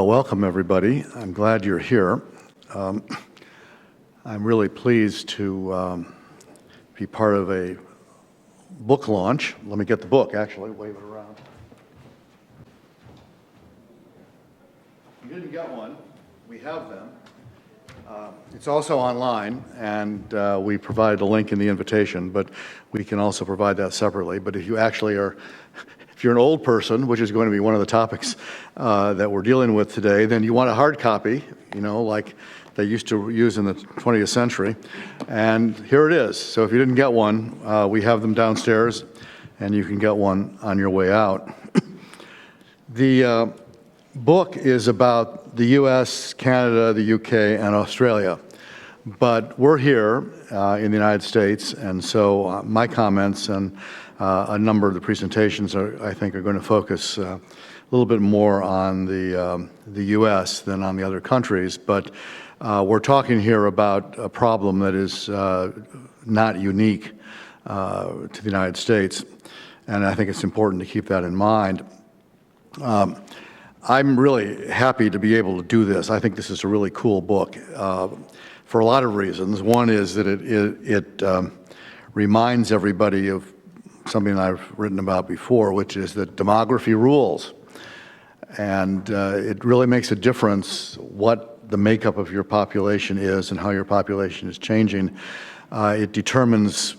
Well, welcome, everybody. I'm glad you're here. I'm really pleased to be part of a book launch. Let me get the book, actually, wave it around. If you didn't get one, we have them. It's also online, and we provided a link in the invitation, but we can also provide that separately. But if you actually are, if you're an old person, which is going to be one of the topics that we're dealing with today, then you want a hard copy, you know, like they used to use in the 20th century. And here it is. So if you didn't get one, we have them downstairs, and you can get one on your way out. The book is about the U.S., Canada, the U.K., and Australia. But we're here in the United States, and so my comments and a number of the presentations I think are going to focus a little bit more on the U.S. than on the other countries. But we're talking here about a problem that is not unique to the United States, and I think it's important to keep that in mind. I'm really happy to be able to do this. I think this is a really cool book for a lot of reasons. One is that it reminds everybody of something I've written about before, which is that demography rules. And it really makes a difference what the makeup of your population is and how your population is changing. It determines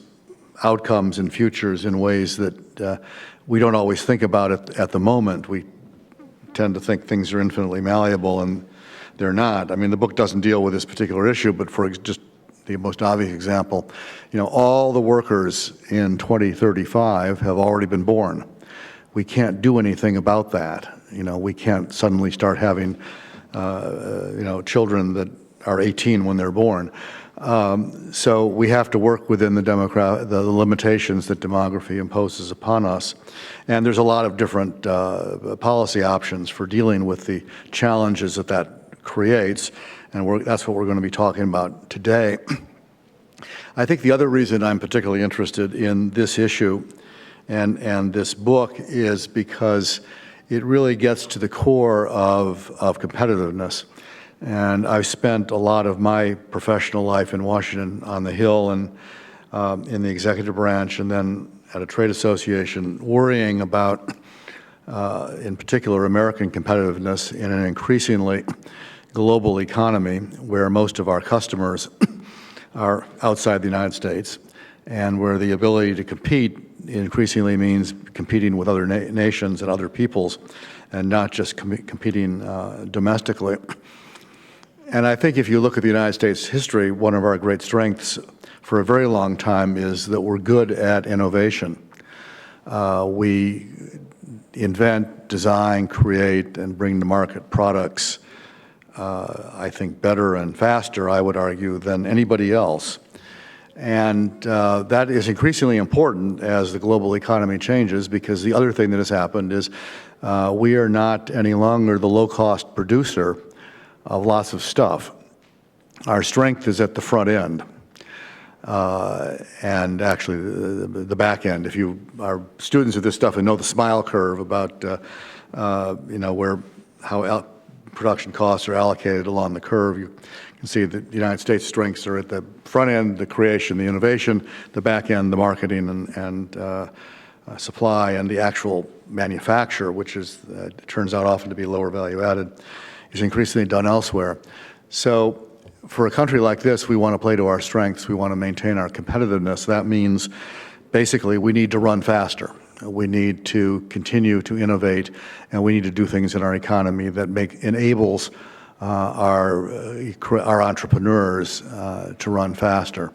outcomes and futures in ways that we don't always think about it at the moment. We tend to think things are infinitely malleable, and they're not. I mean, the book doesn't deal with this particular issue, but for just the most obvious example, you know, all the workers in 2035 have already been born. We can't do anything about that. You know, we can't suddenly start having, you know, children that are 18 when they're born. So we have to work within the limitations that demography imposes upon us. And there's a lot of different policy options for dealing with the challenges that creates, and that's what we're going to be talking about today. I think the other reason I'm particularly interested in this issue and this book is because it really gets to the core of competitiveness. And I've spent a lot of my professional life in Washington on the Hill and in the executive branch, and then at a trade association, worrying about, in particular, American competitiveness in an increasingly global economy where most of our customers are outside the United States, and where the ability to compete increasingly means competing with other nations and other peoples, and not just competing domestically. And I think if you look at the United States history, one of our great strengths for a very long time is that we're good at innovation. We invent, design, create, and bring to market products, I think, better and faster, I would argue, than anybody else. And that is increasingly important as the global economy changes, because the other thing that has happened is we are not any longer the low-cost producer of lots of stuff. Our strength is at the front end, and actually the back end. If you are students of this stuff and know the smile curve about you know, how production costs are allocated along the curve, you can see that the United States strengths are at the front end, the creation, the innovation, the back end, the marketing and supply, and the actual manufacture, which is turns out often to be lower value added, is increasingly done elsewhere. So for a country like this, we want to play to our strengths. We want to maintain our competitiveness. That means basically we need to run faster. We need to continue to innovate, and we need to do things in our economy that enables our entrepreneurs to run faster.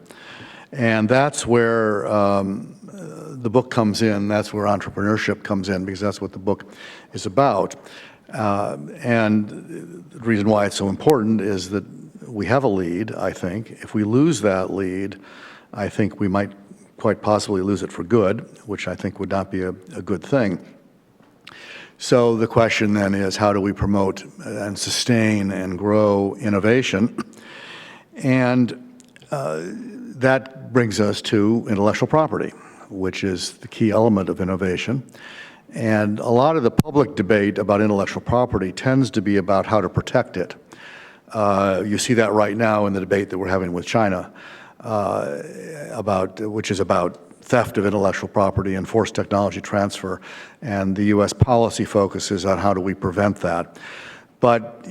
And that's where the book comes in. That's where entrepreneurship comes in, because that's what the book is about. And the reason why it's so important is that we have a lead, I think. If we lose that lead, I think we might quite possibly lose it for good, which I think would not be a good thing. So the question then is, how do we promote and sustain and grow innovation? And that brings us to intellectual property, which is the key element of innovation. And a lot of the public debate about intellectual property tends to be about how to protect it. You see that right now in the debate that we're having with China, which is about theft of intellectual property and forced technology transfer, and the U.S. policy focuses on how do we prevent that. But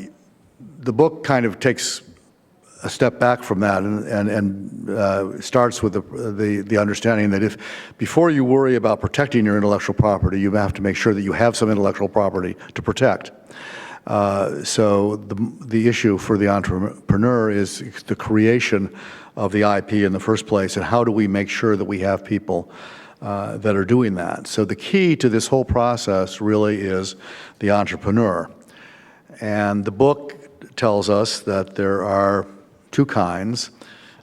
the book kind of takes a step back from that and starts with the understanding that before you worry about protecting your intellectual property, you have to make sure that you have some intellectual property to protect. So the issue for the entrepreneur is the creation of the IP in the first place, and how do we make sure that we have people that are doing that. So the key to this whole process really is the entrepreneur. And the book tells us that there are two kinds.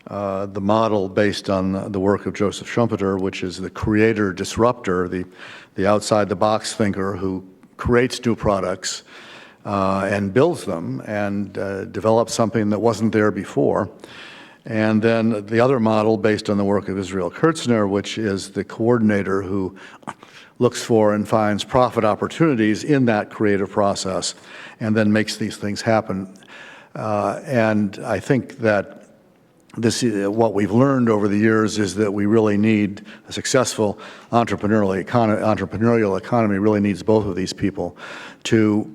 The model based on the work of Joseph Schumpeter, which is the creator disruptor, the outside-the-box thinker who creates new products and builds them and develops something that wasn't there before. And then the other model based on the work of Israel Kurtzner, which is the coordinator who looks for and finds profit opportunities in that creative process and then makes these things happen. And I think that what we've learned over the years is that we really need a successful entrepreneurial economy really needs both of these people to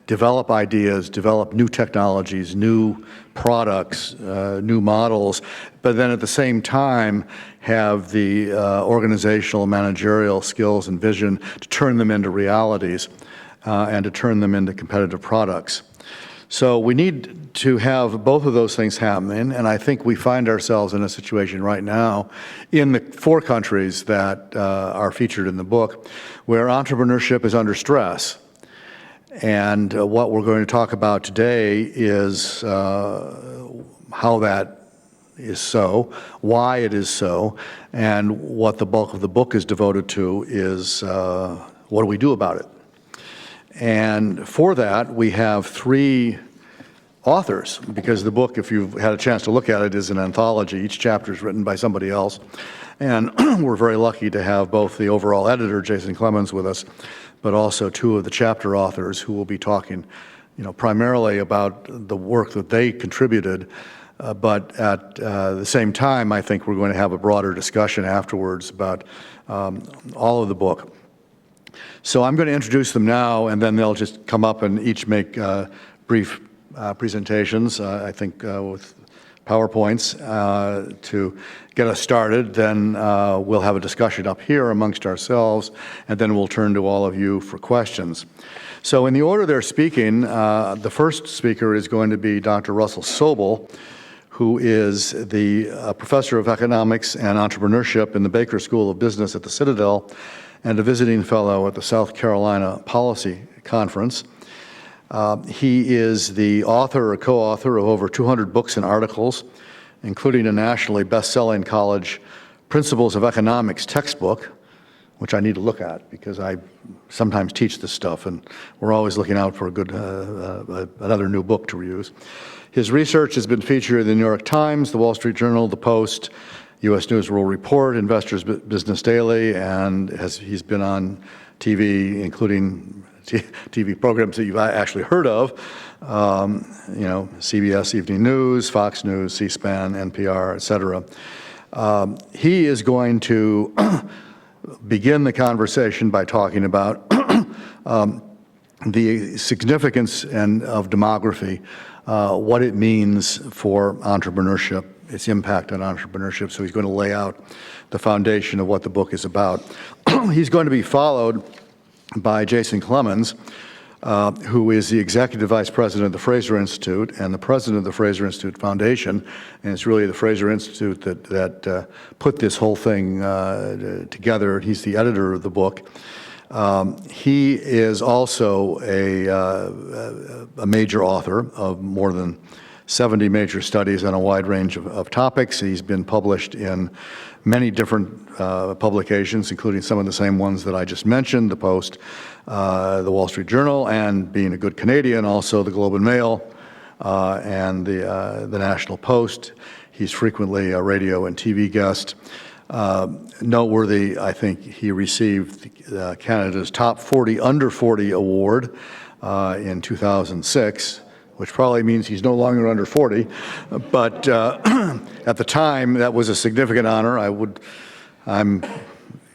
develop ideas, develop new technologies, new products, new models, but then at the same time have the organizational, managerial skills and vision to turn them into realities and to turn them into competitive products. So we need to have both of those things happening, and I think we find ourselves in a situation right now in the 4 countries that are featured in the book where entrepreneurship is under stress. And what we're going to talk about today is how that is so, why it is so, and what the bulk of the book is devoted to is what do we do about it? And for that, we have 3 authors, because the book, if you've had a chance to look at it, is an anthology. Each chapter is written by somebody else. And we're very lucky to have both the overall editor, Jason Clemens, with us, but also 2 of the chapter authors who will be talking, primarily about the work that they contributed. But at the same time, I think we're going to have a broader discussion afterwards about all of the book. So I'm going to introduce them now, and then they'll just come up and each make brief presentations, I think with PowerPoints to get us started. Then we'll have a discussion up here amongst ourselves, and then we'll turn to all of you for questions. So in the order they're speaking, the first speaker is going to be Dr. Russell Sobel, who is the professor of economics and entrepreneurship in the Baker School of Business at the Citadel and a visiting fellow at the South Carolina Policy Conference. He is the author or co-author of over 200 books and articles, including a nationally best-selling college Principles of Economics textbook, which I need to look at because I sometimes teach this stuff, and we're always looking out for a good another new book to use. His research has been featured in the New York Times, the Wall Street Journal, the Post, U.S. News World Report, Investors Business Daily, and he's been on TV, including TV programs that you've actually heard of, CBS Evening News, Fox News, C-SPAN, NPR, et cetera. He is going to begin the conversation by talking about the significance of demography, what it means for entrepreneurship, its impact on entrepreneurship. So he's going to lay out the foundation of what the book is about. He's going to be followed by Jason Clemens, who is the Executive Vice President of the Fraser Institute and the President of the Fraser Institute Foundation. And it's really the Fraser Institute that put this whole thing together. He's the editor of the book. He is also a major author of more than 70 major studies on a wide range of topics. He's been published in many different publications, including some of the same ones that I just mentioned, the Post, the Wall Street Journal, and being a good Canadian, also the Globe and Mail and the National Post. He's frequently a radio and TV guest. Noteworthy, I think he received Canada's Top 40 Under 40 Award in 2006, which probably means he's no longer under 40. But at the time, that was a significant honor.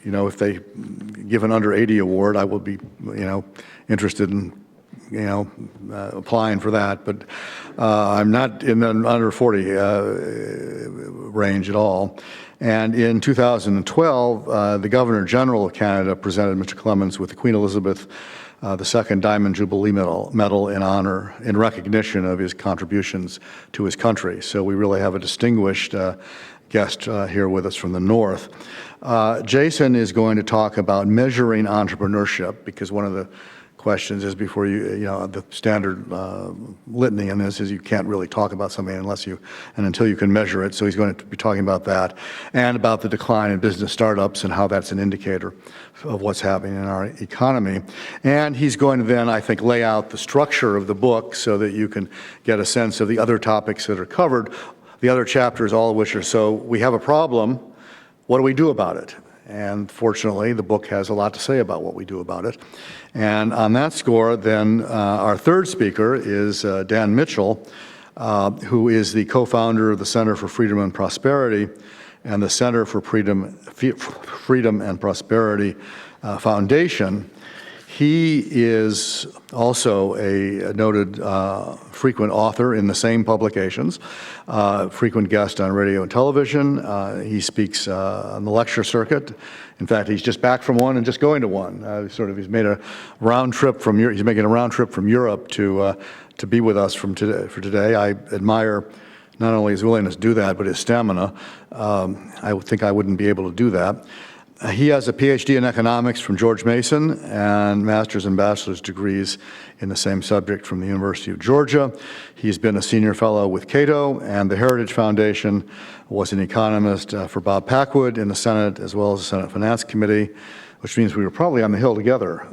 If they give an under 80 award, I would be, interested in, applying for that. But I'm not in the under 40 range at all. And in 2012, the Governor General of Canada presented Mr. Clements with the Queen Elizabeth II Diamond Jubilee Medal in recognition of his contributions to his country. So we really have a distinguished guest here with us from the North. Jason is going to talk about measuring entrepreneurship, because one of the questions is before the standard litany in this is you can't really talk about something until you can measure it. So he's going to be talking about that and about the decline in business startups and how that's an indicator of what's happening in our economy. And he's going to then, I think, lay out the structure of the book so that you can get a sense of the other topics that are covered, the other chapters, all of which are, so we have a problem, what do we do about it? And fortunately, the book has a lot to say about what we do about it. And on that score, then, our third speaker is Dan Mitchell, who is the co-founder of the Center for Freedom and Prosperity and the Center for Freedom and Prosperity Foundation. He is also a noted frequent author in the same publications, frequent guest on radio and television. He speaks on the lecture circuit. In fact, he's just back from one and just going to one. He's made a round trip from He's making a round trip from Europe to be with us for today. I admire not only his willingness to do that, but his stamina. I think I wouldn't be able to do that. He has a PhD in economics from George Mason and master's and bachelor's degrees in the same subject from the University of Georgia. He's been a senior fellow with Cato and the Heritage Foundation, was an economist for Bob Packwood in the Senate as well as the Senate Finance Committee, which means we were probably on the Hill together,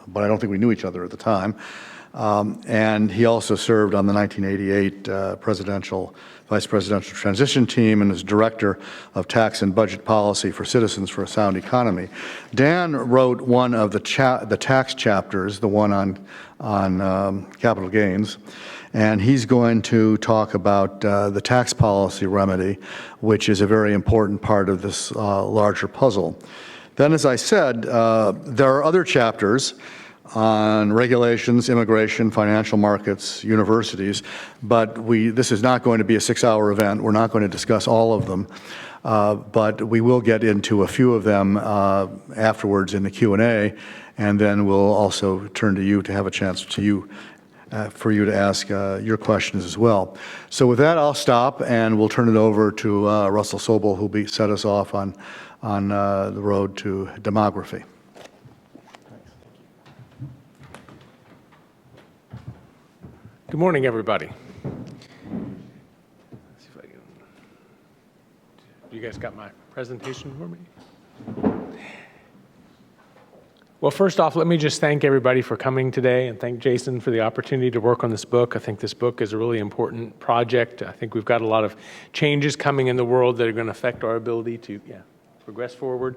but I don't think we knew each other at the time. And he also served on the 1988 Vice Presidential Transition Team and is Director of Tax and Budget Policy for Citizens for a Sound Economy. Dan wrote one of the tax chapters, the one on capital gains, and he's going to talk about the tax policy remedy, which is a very important part of this larger puzzle. Then, as I said, there are other chapters on regulations, immigration, financial markets, universities, but this is not going to be a 6-hour event. We're not going to discuss all of them, but we will get into a few of them afterwards in the Q&A, and then we'll also turn to you to have a chance for you to ask your questions as well. So with that, I'll stop, and we'll turn it over to Russell Sobel, who'll set us off on the road to demography. Good morning, everybody. Let's see if I can. You guys got my presentation for me? Well, first off, let me just thank everybody for coming today and thank Jason for the opportunity to work on this book. I think this book is a really important project. I think we've got a lot of changes coming in the world that are going to affect our ability to progress forward.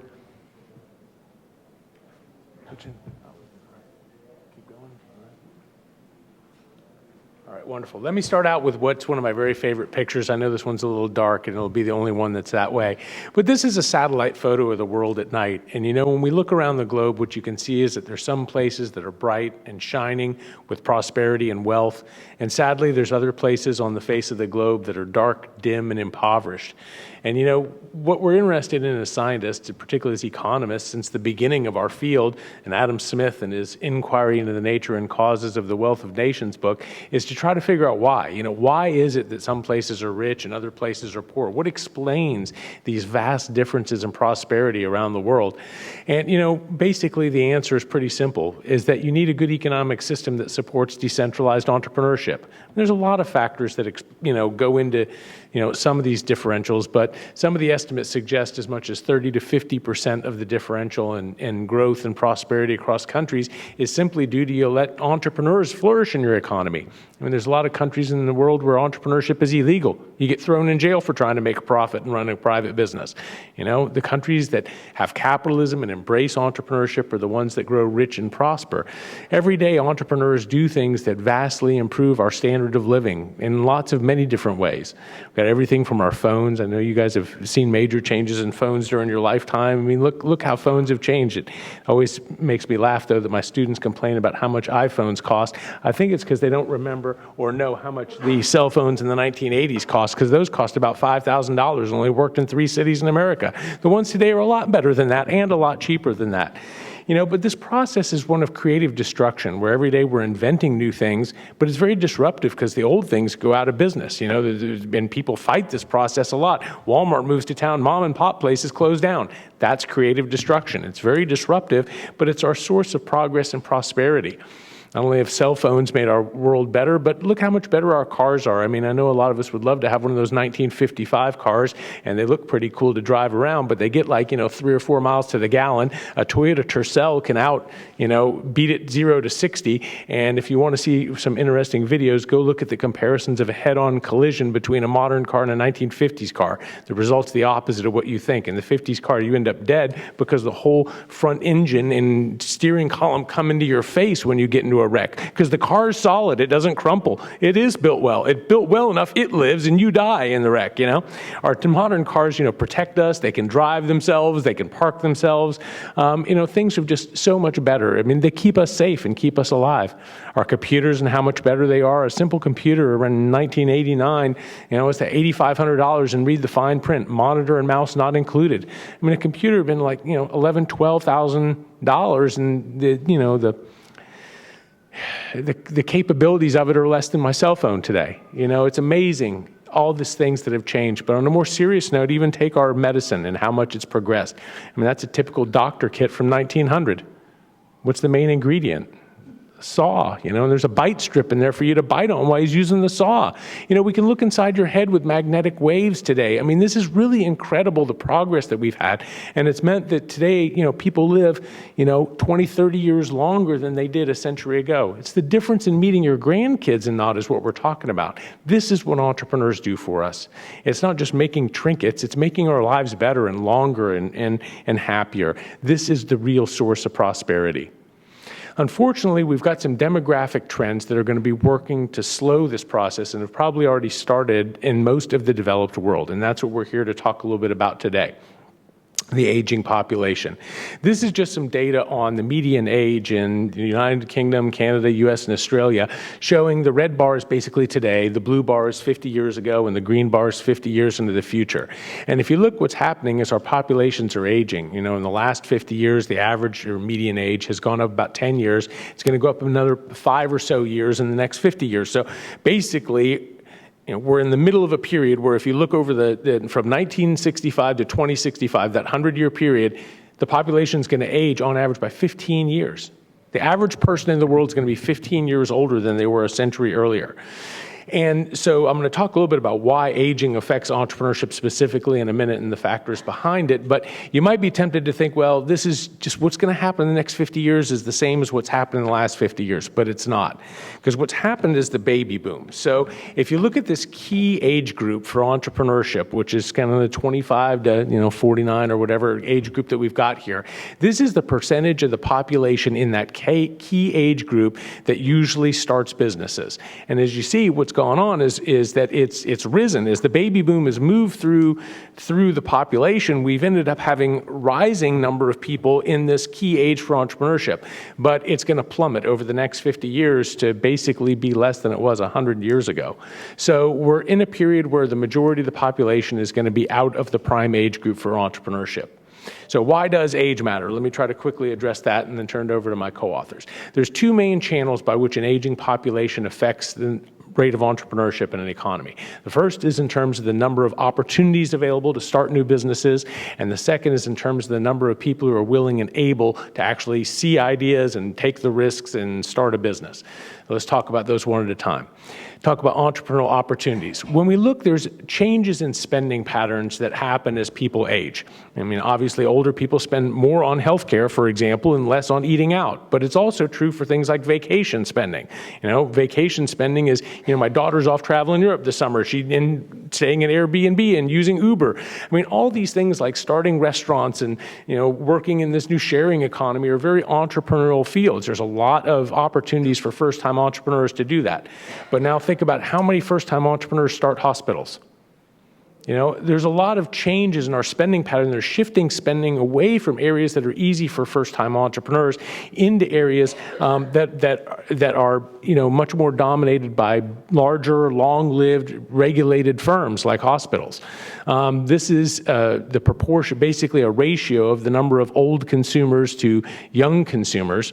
All right, wonderful. Let me start out with what's one of my very favorite pictures. I know this one's a little dark and it'll be the only one that's that way. But this is a satellite photo of the world at night. And when we look around the globe, what you can see is that there's some places that are bright and shining with prosperity and wealth. And sadly, there's other places on the face of the globe that are dark, dim, and impoverished. And what we're interested in as scientists, particularly as economists, since the beginning of our field, and Adam Smith and his Inquiry into the Nature and Causes of the Wealth of Nations book, is to try to figure out why. Why is it that some places are rich and other places are poor? What explains these vast differences in prosperity around the world? And, basically the answer is pretty simple, is that you need a good economic system that supports decentralized entrepreneurship. There's a lot of factors that, go into, some of these differentials, but some of the estimates suggest as much as 30 to 50% of the differential in growth and prosperity across countries is simply due to you let entrepreneurs flourish in your economy. I mean, there's a lot of countries in the world where entrepreneurship is illegal. You get thrown in jail for trying to make a profit and run a private business. You know, the countries that have capitalism and embrace entrepreneurship are the ones that grow rich and prosper. Every day, entrepreneurs do things that vastly improve our standard of living in many different ways. We've got everything from our phones. I know you guys have seen major changes in phones during your lifetime. I mean, look how phones have changed. It always makes me laugh, though, that my students complain about how much iPhones cost. I think it's because they don't remember or know how much the cell phones in the 1980s cost, because those cost about $5,000 and only worked in 3 cities in America. The ones today are a lot better than that and a lot cheaper than that. You know, but this process is one of creative destruction, where every day we're inventing new things, but it's very disruptive because the old things go out of business. You know, and people fight this process a lot. Walmart moves to town, mom and pop places close down. That's creative destruction. It's very disruptive, but it's our source of progress and prosperity. Not only have cell phones made our world better, but look how much better our cars are. I mean, I know a lot of us would love to have one of those 1955 cars, and they look pretty cool to drive around, but they get like, 3 or 4 miles to the gallon. A Toyota Tercel can beat it 0 to 60. And if you want to see some interesting videos, go look at the comparisons of a head-on collision between a modern car and a 1950s car. The result's the opposite of what you think. In the 50s car, you end up dead because the whole front engine and steering column come into your face when you get into a wreck, because the car is solid. It doesn't crumple. It is built well. It built well enough, it lives, and you die in the wreck, Our modern cars, protect us. They can drive themselves. They can park themselves. Things are just so much better. I mean, they keep us safe and keep us alive. Our computers and how much better they are. A simple computer in 1989, it's at $8,500 and read the fine print, monitor and mouse not included. I mean, a computer had been like, $11,000, $12,000, and the capabilities of it are less than my cell phone today. It's amazing, all these things that have changed. But on a more serious note, even take our medicine and how much it's progressed. I mean, that's a typical doctor kit from 1900. What's the main ingredient? Saw, and there's a bite strip in there for you to bite on while he's using the saw. We can look inside your head with magnetic waves today. I mean, this is really incredible, the progress that we've had. And it's meant that today, people live, 20, 30 years longer than they did a century ago. It's the difference in meeting your grandkids and not is what we're talking about. This is what entrepreneurs do for us. It's not just making trinkets, it's making our lives better and longer and happier. This is the real source of prosperity. Unfortunately, we've got some demographic trends that are going to be working to slow this process and have probably already started in most of the developed world. And that's what we're here to talk a little bit about today. The aging population. This is just some data on the median age in the United Kingdom, Canada, US, and Australia, showing the red bar is basically today, the blue bar is 50 years ago, and the green bar is 50 years into the future. And if you look, what's happening is our populations are aging. In the last 50 years, the average or median age has gone up about 10 years. It's going to go up another 5 or so years in the next 50 years. So basically, we're in the middle of a period where if you look over from 1965 to 2065, that 100-year period, the population is going to age on average by 15 years. The average person in the world is going to be 15 years older than they were a century earlier. And so I'm going to talk a little bit about why aging affects entrepreneurship specifically in a minute and the factors behind it. But you might be tempted to think, well, this is just what's going to happen in the next 50 years is the same as what's happened in the last 50 years. But it's not. Because what's happened is the baby boom. So if you look at this key age group for entrepreneurship, which is kind of the 25 to 49 or whatever age group that we've got here, this is the percentage of the population in that key age group that usually starts businesses. And as you see, what's gone on is that it's risen. As the baby boom has moved through the population, we've ended up having rising number of people in this key age for entrepreneurship. But it's going to plummet over the next 50 years to basically be less than it was 100 years ago. So we're in a period where the majority of the population is going to be out of the prime age group for entrepreneurship. So why does age matter? Let me try to quickly address that and then turn it over to my co-authors. There's 2 main channels by which an aging population affects the rate of entrepreneurship in an economy. The first is in terms of the number of opportunities available to start new businesses, and the second is in terms of the number of people who are willing and able to actually see ideas and take the risks and start a business. Let's talk about those one at a time. Talk about entrepreneurial opportunities. When we look, there's changes in spending patterns that happen as people age. I mean, obviously, older people spend more on healthcare, for example, and less on eating out. But it's also true for things like vacation spending. Vacation spending is, my daughter's off traveling Europe this summer. She's staying at Airbnb and using Uber. I mean, all these things like starting restaurants and, working in this new sharing economy are very entrepreneurial fields. There's a lot of opportunities for first-time entrepreneurs to do that. But now think about how many first-time entrepreneurs start hospitals. There's a lot of changes in our spending pattern. They're shifting spending away from areas that are easy for first-time entrepreneurs into areas that are much more dominated by larger, long-lived, regulated firms like hospitals. This is the proportion, basically a ratio of the number of old consumers to young consumers.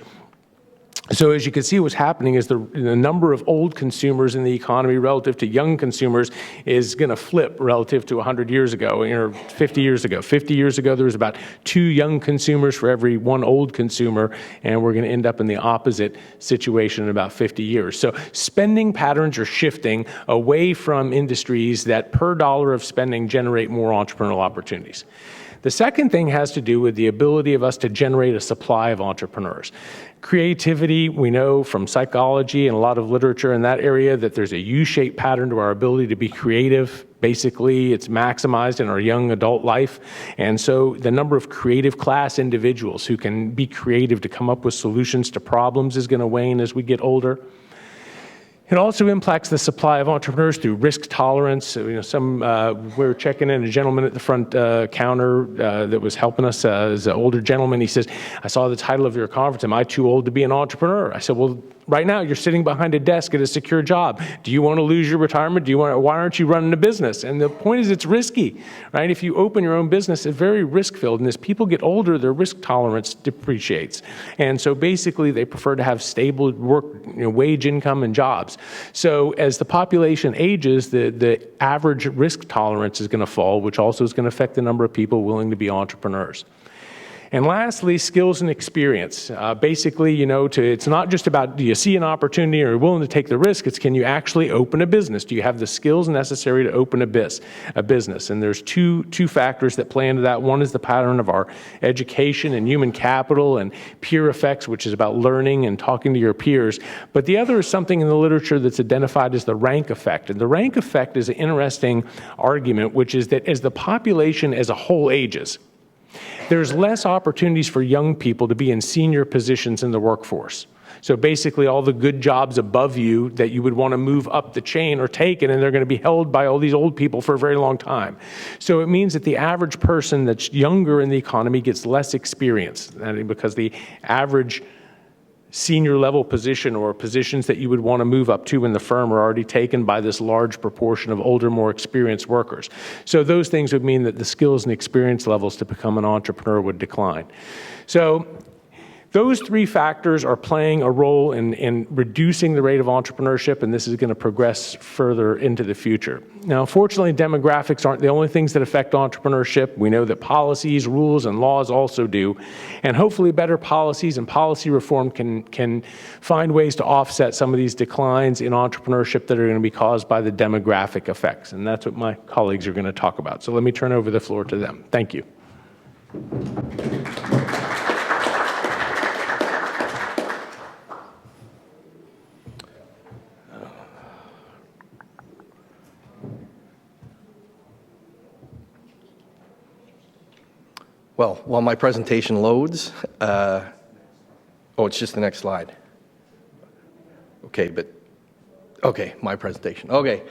So as you can see, what's happening is the number of old consumers in the economy relative to young consumers is going to flip relative to 100 years ago, or 50 years ago. 50 years ago, there was about 2 young consumers for every 1 old consumer, and we're going to end up in the opposite situation in about 50 years. So spending patterns are shifting away from industries that per dollar of spending generate more entrepreneurial opportunities. The second thing has to do with the ability of us to generate a supply of entrepreneurs. Creativity, we know from psychology and a lot of literature in that area that there's a U-shaped pattern to our ability to be creative. Basically, it's maximized in our young adult life. And so the number of creative class individuals who can be creative to come up with solutions to problems is going to wane as we get older. It also impacts the supply of entrepreneurs through risk tolerance. We were checking in a gentleman at the front counter that was helping us as an older gentleman. He says, "I saw the title of your conference. Am I too old to be an entrepreneur?" I said, "Well, right now you're sitting behind a desk at a secure job. Do you want to lose your retirement? Why aren't you running a business?" And the point is, it's risky, right? If you open your own business, it's very risk-filled. And as people get older, their risk tolerance depreciates. And so basically, they prefer to have stable work, wage income and jobs. So as the population ages, the average risk tolerance is going to fall, which also is going to affect the number of people willing to be entrepreneurs. And lastly, skills and experience. Basically, it's not just about do you see an opportunity or are willing to take the risk, it's can you actually open a business? Do you have the skills necessary to open a business? And there's two factors that play into that. One is the pattern of our education and human capital and peer effects, which is about learning and talking to your peers. But the other is something in the literature that's identified as the rank effect. And the rank effect is an interesting argument, which is that as the population as a whole ages, there's less opportunities for young people to be in senior positions in the workforce. So basically all the good jobs above you that you would want to move up the chain are taken, and they're going to be held by all these old people for a very long time. So it means that the average person that's younger in the economy gets less experience, because the average senior level position or positions that you would want to move up to in the firm are already taken by this large proportion of older, more experienced workers. So those things would mean that the skills and experience levels to become an entrepreneur would decline. So those 3 factors are playing a role in reducing the rate of entrepreneurship, and this is going to progress further into the future. Now, fortunately, demographics aren't the only things that affect entrepreneurship. We know that policies, rules, and laws also do, and hopefully better policies and policy reform can find ways to offset some of these declines in entrepreneurship that are going to be caused by the demographic effects, and that's what my colleagues are going to talk about. So let me turn over the floor to them. Thank you. Well, while my presentation loads, it's just the next slide. Okay, my presentation. Okay,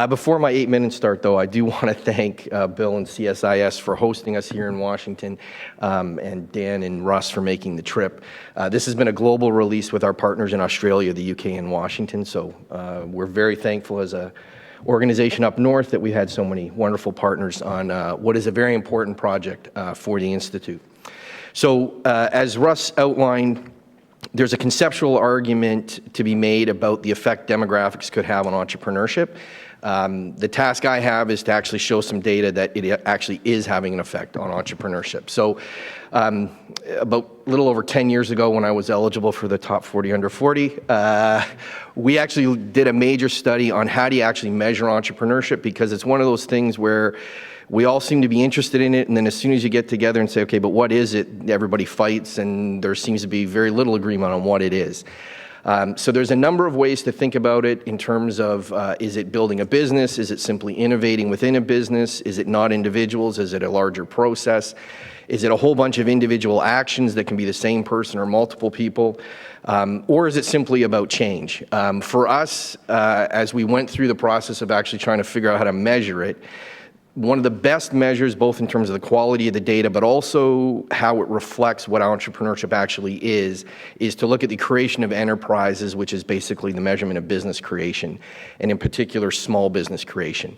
before my 8 minutes start, though, I do want to thank Bill and CSIS for hosting us here in Washington, and Dan and Russ for making the trip. This has been a global release with our partners in Australia, the UK, and Washington, so we're very thankful as a organization up north that we had so many wonderful partners on what is a very important project for the Institute. So as Russ outlined, there's a conceptual argument to be made about the effect demographics could have on entrepreneurship. The task I have is to actually show some data that it actually is having an effect on entrepreneurship. So about a little over 10 years ago, when I was eligible for the top 40 under 40, we actually did a major study on how do you actually measure entrepreneurship, because it's one of those things where we all seem to be interested in it, and then as soon as you get together and say, okay, but what is it? Everybody fights, and there seems to be very little agreement on what it is. So there's a number of ways to think about it in terms of, is it building a business? Is it simply innovating within a business? Is it not individuals? Is it a larger process? Is it a whole bunch of individual actions that can be the same person or multiple people? Or is it simply about change? For us, as we went through the process of actually trying to figure out how to measure it, one of the best measures, both in terms of the quality of the data, but also how it reflects what entrepreneurship actually is to look at the creation of enterprises, which is basically the measurement of business creation, and in particular, small business creation.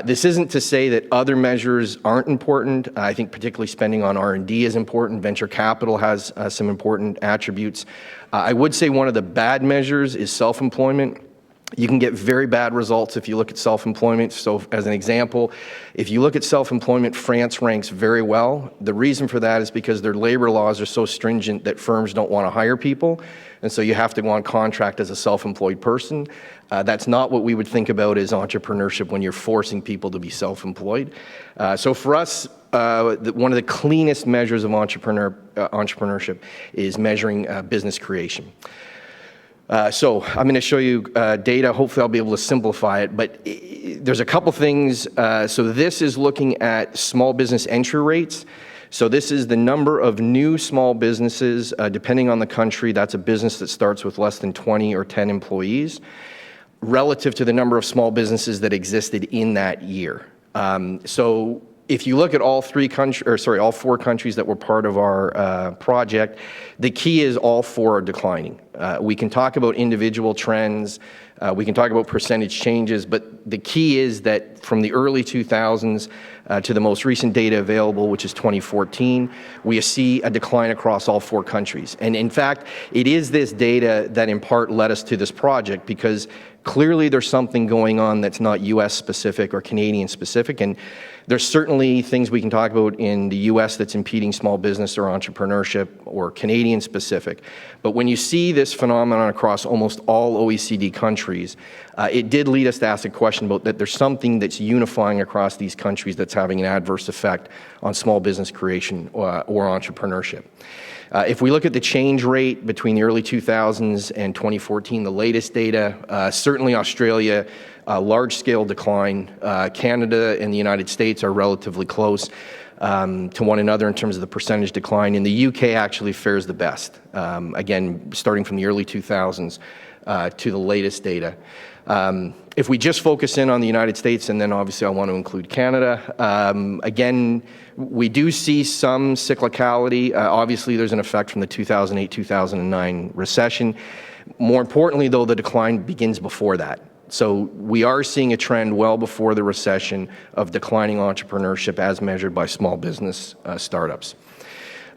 This isn't to say that other measures aren't important. I think particularly spending on R&D is important. Venture capital has some important attributes. I would say one of the bad measures is self-employment. You can get very bad results if you look at self-employment. So as an example, if you look at self-employment, France ranks very well. The reason for that is because their labor laws are so stringent that firms don't want to hire people. And so you have to go on contract as a self-employed person. That's not what we would think about as entrepreneurship when you're forcing people to be self-employed. So for us, one of the cleanest measures of entrepreneurship is measuring business creation. So I'm going to show you data. Hopefully I'll be able to simplify it, but there's a couple things. So this is looking at small business entry rates. So this is the number of new small businesses, depending on the country. That's a business that starts with less than 20 or 10 employees, relative to the number of small businesses that existed in that year. So if you look at all four countries that were part of our project, the key is all four are declining. We can talk about individual trends, we can talk about percentage changes, but the key is that from the early 2000s to the most recent data available, which is 2014, we see a decline across all four countries. And in fact, it is this data that in part led us to this project, because clearly there's something going on that's not US specific or Canadian specific, and there's certainly things we can talk about in the US that's impeding small business or entrepreneurship, or Canadian specific. But when you see this phenomenon across almost all OECD countries, it did lead us to ask a question about that there's something that's unifying across these countries that's having an adverse effect on small business creation or entrepreneurship. If we look at the change rate between the early 2000s and 2014, the latest data, certainly Australia, large-scale decline. Canada and the United States are relatively close to one another in terms of the percentage decline. And the UK actually fares the best, again, starting from the early 2000s to the latest data. If we just focus in on the United States, and then obviously I want to include Canada, again, we do see some cyclicality. Obviously, there's an effect from the 2008-2009 recession. More importantly, though, the decline begins before that. So we are seeing a trend well before the recession of declining entrepreneurship as measured by small business startups.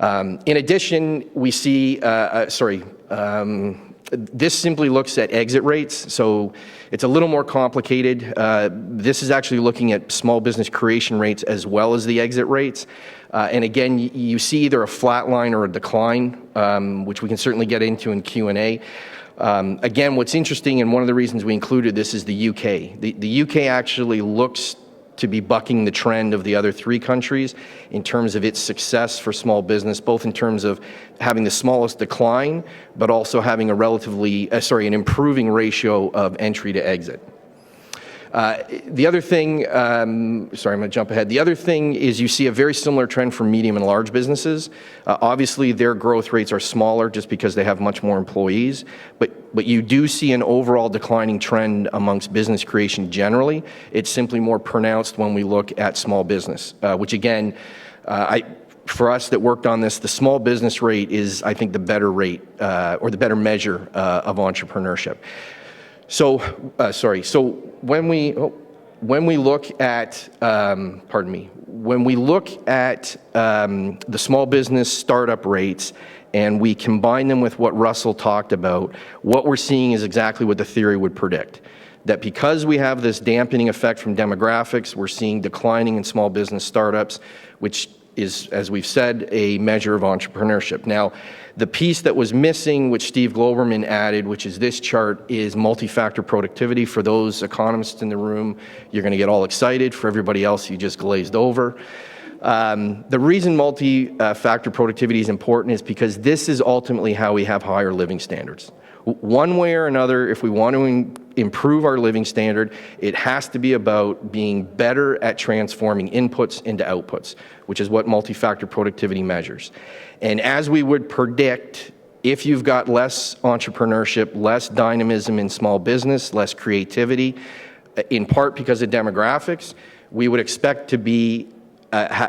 In addition, we see, this simply looks at exit rates, so it's a little more complicated. This is actually looking at small business creation rates as well as the exit rates. And again, you see either a flat line or a decline, which we can certainly get into in Q&A. Again, what's interesting, and one of the reasons we included this, is the UK. The UK actually looks to be bucking the trend of the other three countries in terms of its success for small business, both in terms of having the smallest decline, but also having a an improving ratio of entry to exit. The other thing, I'm going to jump ahead. The other thing is you see a very similar trend for medium and large businesses. Obviously, their growth rates are smaller just because they have much more employees, but you do see an overall declining trend amongst business creation generally. It's simply more pronounced when we look at small business, which again, for us that worked on this, the small business rate is, I think, the better rate or the better measure of entrepreneurship. So, when we look at, when we look at the small business startup rates and we combine them with what Russell talked about, what we're seeing is exactly what the theory would predict. That because we have this dampening effect from demographics, we're seeing declining in small business startups, which is, as we've said, a measure of entrepreneurship. Now, the piece that was missing, which Steve Globerman added, which is this chart, is multi-factor productivity. For those economists in the room, you're going to get all excited. For everybody else, you just glazed over. The reason multi-factor productivity is important is because this is ultimately how we have higher living standards. One way or another, if we want to improve our living standard, it has to be about being better at transforming inputs into outputs, which is what multi-factor productivity measures. And as we would predict, if you've got less entrepreneurship, less dynamism in small business, less creativity, in part because of demographics, we would expect to be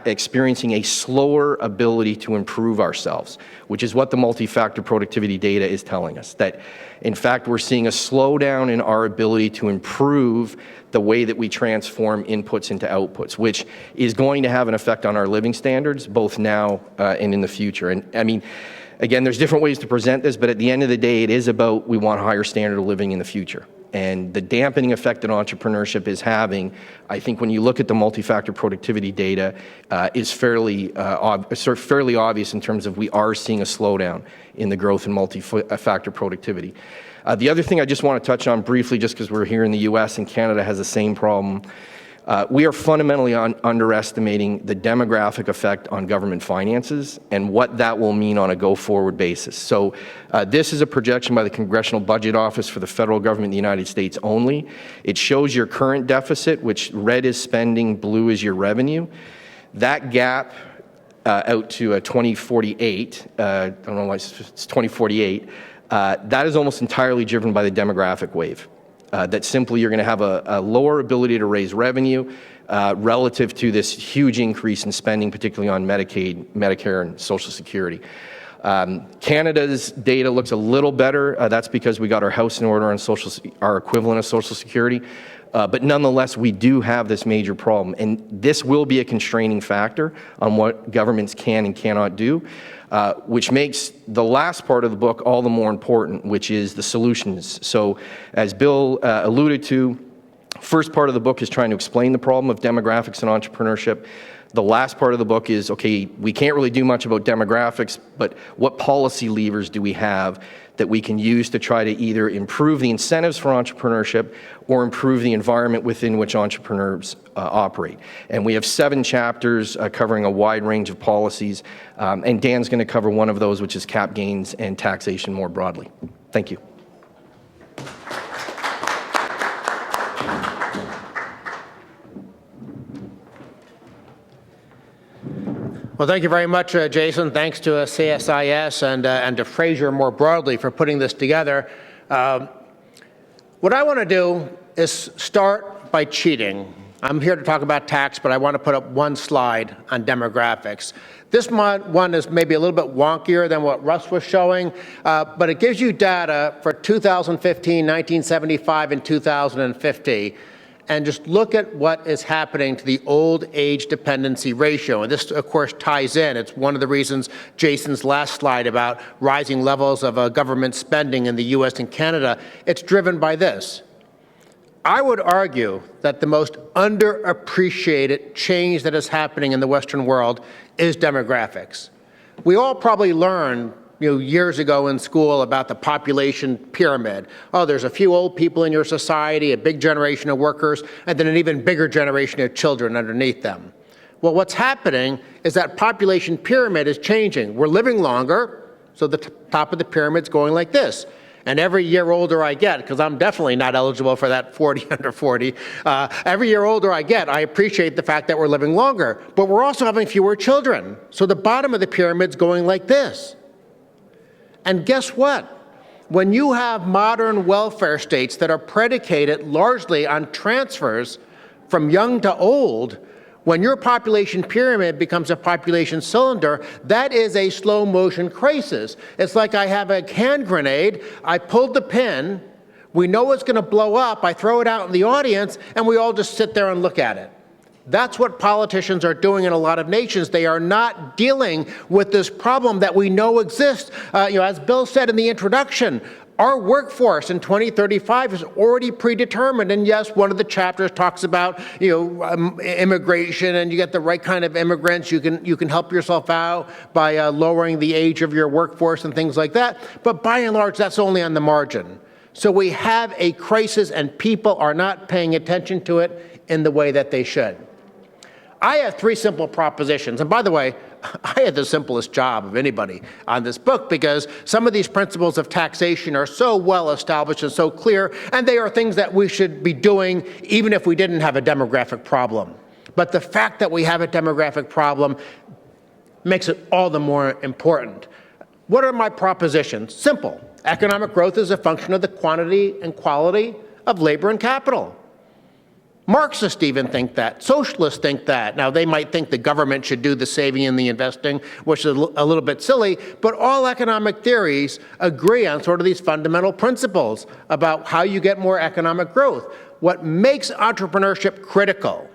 experiencing a slower ability to improve ourselves, which is what the multi-factor productivity data is telling us. That, in fact, we're seeing a slowdown in our ability to improve the way that we transform inputs into outputs, which is going to have an effect on our living standards, both now and in the future. And I mean, again, there's different ways to present this, but at the end of the day, it is about we want a higher standard of living in the future. And the dampening effect that entrepreneurship is having, I think when you look at the multi-factor productivity data, is fairly obvious in terms of we are seeing a slowdown in the growth in multi-factor productivity. The other thing I just want to touch on briefly, just because we're here in the US and Canada has the same problem, we are fundamentally underestimating the demographic effect on government finances and what that will mean on a go-forward basis. So this is a projection by the Congressional Budget Office for the federal government in the United States only. It shows your current deficit, which red is spending, blue is your revenue. That gap out to 2048, I don't know why it's 2048, that is almost entirely driven by the demographic wave. That simply you're going to have a lower ability to raise revenue relative to this huge increase in spending, particularly on Medicaid, Medicare, and Social Security. Canada's data looks a little better. That's because we got our house in order on our equivalent of Social Security. But nonetheless, we do have this major problem. And this will be a constraining factor on what governments can and cannot do, which makes the last part of the book all the more important, which is the solutions. So as Bill alluded to, first part of the book is trying to explain the problem of demographics and entrepreneurship. The last part of the book is, okay, we can't really do much about demographics, but what policy levers do we have that we can use to try to either improve the incentives for entrepreneurship or improve the environment within which entrepreneurs operate? And we have 7 chapters covering a wide range of policies, and Dan's going to cover one of those, which is cap gains and taxation more broadly. Thank you. Well, thank you very much, Jason. Thanks to CSIS and to Fraser more broadly for putting this together. What I want to do is start by cheating. I'm here to talk about tax, but I want to put up one slide on demographics. This one is maybe a little bit wonkier than what Russ was showing, but it gives you data for 2015, 1975, and 2050. And just look at what is happening to the old age dependency ratio. And this, of course, ties in. It's one of the reasons Jason's last slide about rising levels of government spending in the US and Canada, it's driven by this. I would argue that the most underappreciated change that is happening in the Western world is demographics. We all probably learned years ago in school about the population pyramid. Oh, there's a few old people in your society, a big generation of workers, and then an even bigger generation of children underneath them. Well, what's happening is that population pyramid is changing. We're living longer, so the top of the pyramid's going like this. And every year older I get, because I'm definitely not eligible for that 40 under 40, every year older I get, I appreciate the fact that we're living longer. But we're also having fewer children. So the bottom of the pyramid's going like this. And guess what? When you have modern welfare states that are predicated largely on transfers from young to old, when your population pyramid becomes a population cylinder, that is a slow motion crisis. It's like I have a hand grenade, I pulled the pin, we know it's going to blow up, I throw it out in the audience, and we all just sit there and look at it. That's what politicians are doing in a lot of nations. They are not dealing with this problem that we know exists. As Bill said in the introduction, our workforce in 2035 is already predetermined. And yes, one of the chapters talks about immigration, and you get the right kind of immigrants. You can help yourself out by lowering the age of your workforce and things like that. But by and large, that's only on the margin. So we have a crisis, and people are not paying attention to it in the way that they should. I have 3 simple propositions. And by the way, I had the simplest job of anybody on this book, because some of these principles of taxation are so well established and so clear, and they are things that we should be doing even if we didn't have a demographic problem. But the fact that we have a demographic problem makes it all the more important. What are my propositions? Simple. Economic growth is a function of the quantity and quality of labor and capital. Marxists even think that. Socialists think that. Now, they might think the government should do the saving and the investing, which is a little bit silly, but all economic theories agree on sort of these fundamental principles about how you get more economic growth. What makes entrepreneurship critical,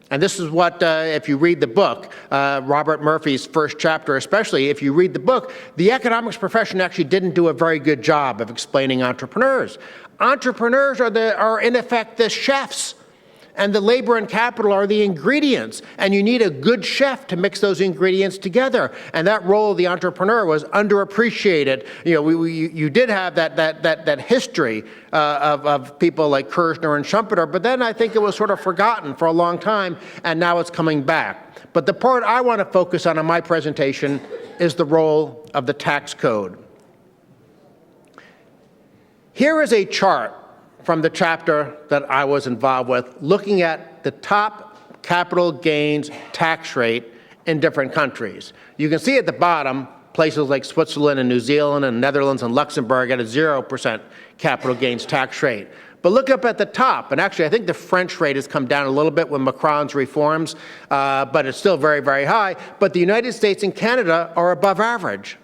and this is what, if you read the book, Robert Murphy's first chapter especially, if you read the book, the economics profession actually didn't do a very good job of explaining entrepreneurs. Entrepreneurs are in effect the chefs, and the labor and capital are the ingredients, and you need a good chef to mix those ingredients together. And that role of the entrepreneur was underappreciated. You did have that history of people like Kirshner and Schumpeter, but then I think it was sort of forgotten for a long time, and now it's coming back. But the part I want to focus on in my presentation is the role of the tax code. Here is a chart from the chapter that I was involved with, looking at the top capital gains tax rate in different countries. You can see at the bottom, places like Switzerland and New Zealand and Netherlands and Luxembourg at a 0% capital gains tax rate. But look up at the top, and actually I think the French rate has come down a little bit with Macron's reforms, but it's still very, very high. But the United States and Canada are above average.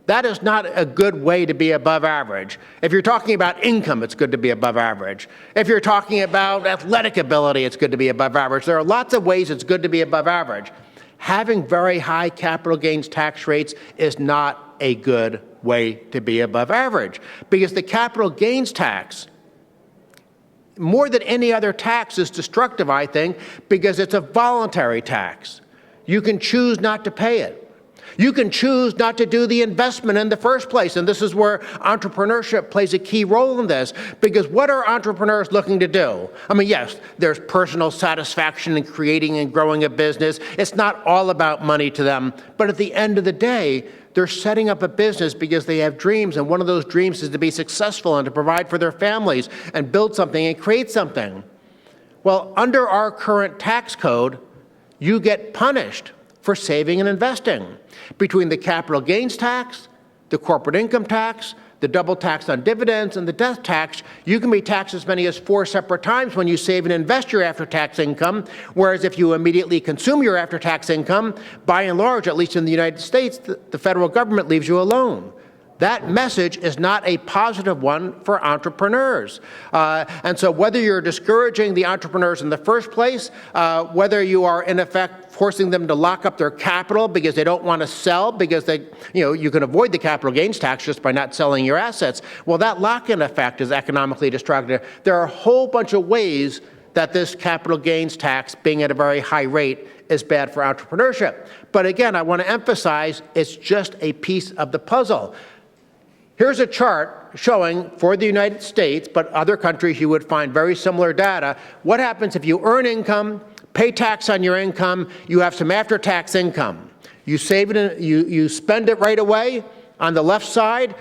That is not a good way to be above average. If you're talking about income, it's good to be above average. If you're talking about athletic ability, it's good to be above average. There are lots of ways it's good to be above average. Having very high capital gains tax rates is not a good way to be above average, because the capital gains tax, more than any other tax, is destructive, I think, because it's a voluntary tax. You can choose not to pay it. You can choose not to do the investment in the first place, and this is where entrepreneurship plays a key role in this, because what are entrepreneurs looking to do? I mean, yes, there's personal satisfaction in creating and growing a business. It's not all about money to them, but at the end of the day, they're setting up a business because they have dreams, and one of those dreams is to be successful and to provide for their families and build something and create something. Well, under our current tax code, you get punished for saving and investing. Between the capital gains tax, the corporate income tax, the double tax on dividends, and the death tax, you can be taxed as many as 4 separate times when you save and invest your after-tax income, whereas if you immediately consume your after-tax income, by and large, at least in the United States, the federal government leaves you alone. That message is not a positive one for entrepreneurs. And so whether you're discouraging the entrepreneurs in the first place, whether you are in effect forcing them to lock up their capital because they don't want to sell, because you can avoid the capital gains tax just by not selling your assets, well, that lock-in effect is economically destructive. There are a whole bunch of ways that this capital gains tax, being at a very high rate, is bad for entrepreneurship. But again, I want to emphasize it's just a piece of the puzzle. Here's a chart showing, for the United States, but other countries you would find very similar data, what happens if you earn income, pay tax on your income, you have some after-tax income. You save it, you spend it right away. On the left side,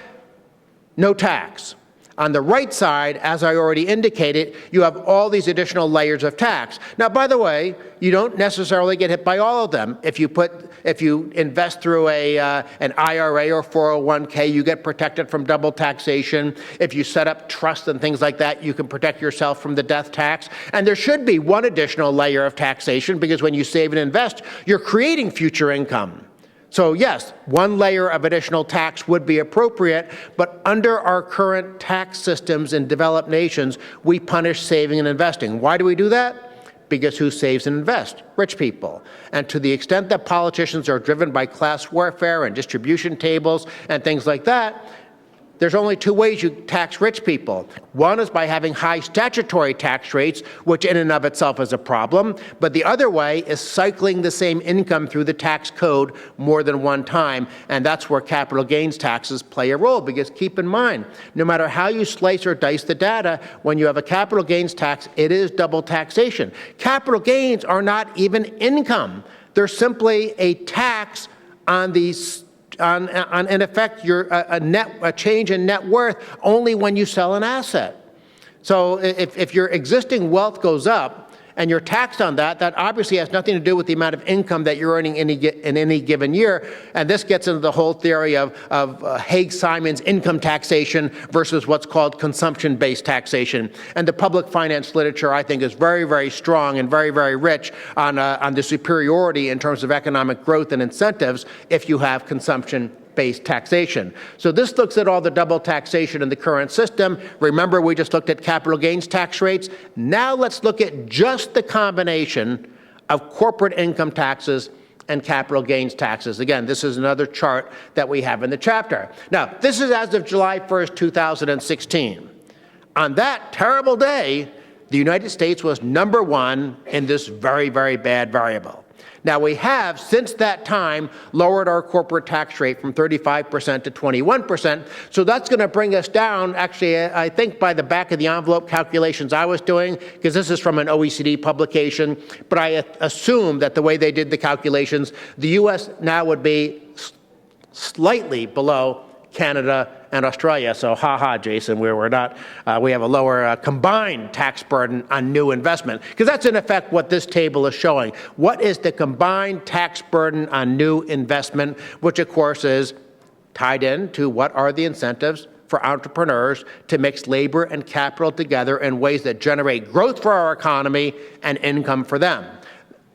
no tax. On the right side, as I already indicated, you have all these additional layers of tax. Now, by the way, you don't necessarily get hit by all of them. If you invest through an IRA or 401k, you get protected from double taxation. If you set up trusts and things like that, you can protect yourself from the death tax. And there should be one additional layer of taxation, because when you save and invest, you're creating future income. So yes, one layer of additional tax would be appropriate, but under our current tax systems in developed nations, we punish saving and investing. Why do we do that? because who saves and invests? Rich people. And to the extent that politicians are driven by class warfare and distribution tables and things like that, there's only two ways you tax rich people. One is by having high statutory tax rates, which in and of itself is a problem. But the other way is cycling the same income through the tax code more than one time. And that's where capital gains taxes play a role. Because keep in mind, no matter how you slice or dice the data, when you have a capital gains tax, it is double taxation. Capital gains are not even income. They're simply a tax on these in effect, a change in net worth only when you sell an asset. So if your existing wealth goes up and you're taxed on that, that obviously has nothing to do with the amount of income that you're earning in any given year. And this gets into the whole theory of Haig-Simon's income taxation versus what's called consumption-based taxation. And the public finance literature, I think, is very, very strong and very, very rich on the superiority in terms of economic growth and incentives if you have consumption-based taxation. So this looks at all the double taxation in the current system. Remember, we just looked at capital gains tax rates. Now let's look at just the combination of corporate income taxes and capital gains taxes. Again, this is another chart that we have in the chapter. Now, this is as of July 1st, 2016. On that terrible day, the United States was number one in this very, very bad variable. Now, we have, since that time, lowered our corporate tax rate from 35% to 21%. So that's going to bring us down, actually, I think by the back of the envelope calculations I was doing, because this is from an OECD publication, but I assume that the way they did the calculations, the U.S. now would be slightly below Canada and Australia. So, Jason, we have a lower combined tax burden on new investment, because that's in effect what this table is showing. What is the combined tax burden on new investment, which of course is tied in to what are the incentives for entrepreneurs to mix labor and capital together in ways that generate growth for our economy and income for them.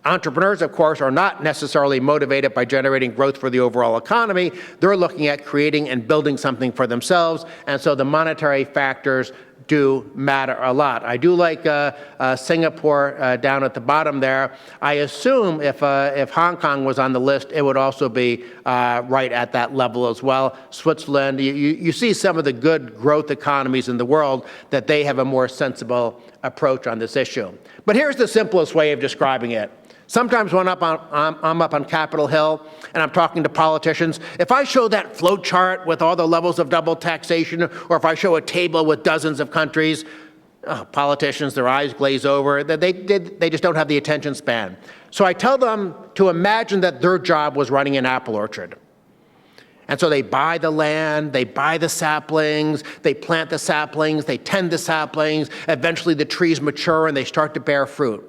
Entrepreneurs, of course, are not necessarily motivated by generating growth for the overall economy. They're looking at creating and building something for themselves, and so the monetary factors do matter a lot. I do like Singapore down at the bottom there. I assume if Hong Kong was on the list, it would also be right at that level as well. Switzerland, you see some of the good growth economies in the world that they have a more sensible approach on this issue. But here's the simplest way of describing it. Sometimes when I'm up on Capitol Hill and I'm talking to politicians, if I show that flow chart with all the levels of double taxation, or if I show a table with dozens of countries, politicians, their eyes glaze over. They just don't have the attention span. So I tell them to imagine that their job was running an apple orchard. And so they buy the land, they buy the saplings, they plant the saplings, they tend the saplings, eventually the trees mature and they start to bear fruit.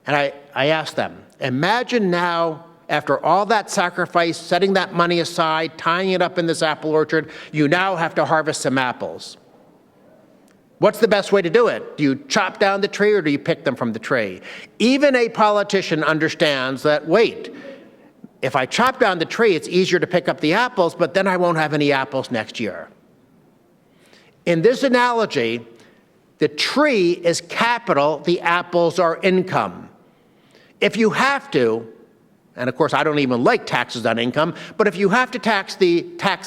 And I asked them, imagine now, after all that sacrifice, setting that money aside, tying it up in this apple orchard, you now have to harvest some apples. What's the best way to do it? Do you chop down the tree or do you pick them from the tree? Even a politician understands that, wait, if I chop down the tree, it's easier to pick up the apples, but then I won't have any apples next year. In this analogy, the tree is capital, the apples are income. If you have to, and of course I don't even like taxes on income, but if you have to tax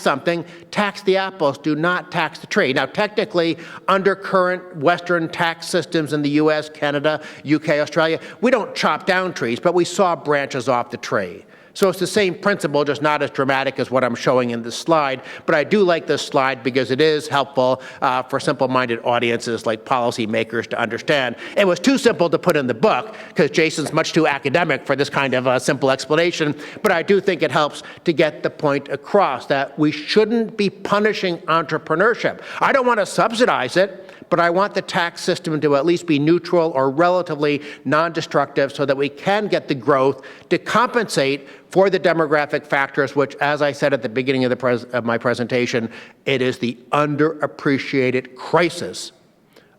something, tax the apples, do not tax the tree. Now technically, under current Western tax systems in the US, Canada, UK, Australia, we don't chop down trees, but we saw branches off the tree. So it's the same principle, just not as dramatic as what I'm showing in this slide. But I do like this slide because it is helpful for simple-minded audiences like policymakers to understand. It was too simple to put in the book because Jason's much too academic for this kind of simple explanation. But I do think it helps to get the point across that we shouldn't be punishing entrepreneurship. I don't want to subsidize it, but I want the tax system to at least be neutral or relatively non-destructive so that we can get the growth to compensate for the demographic factors, which, as I said at the beginning of my presentation, it is the underappreciated crisis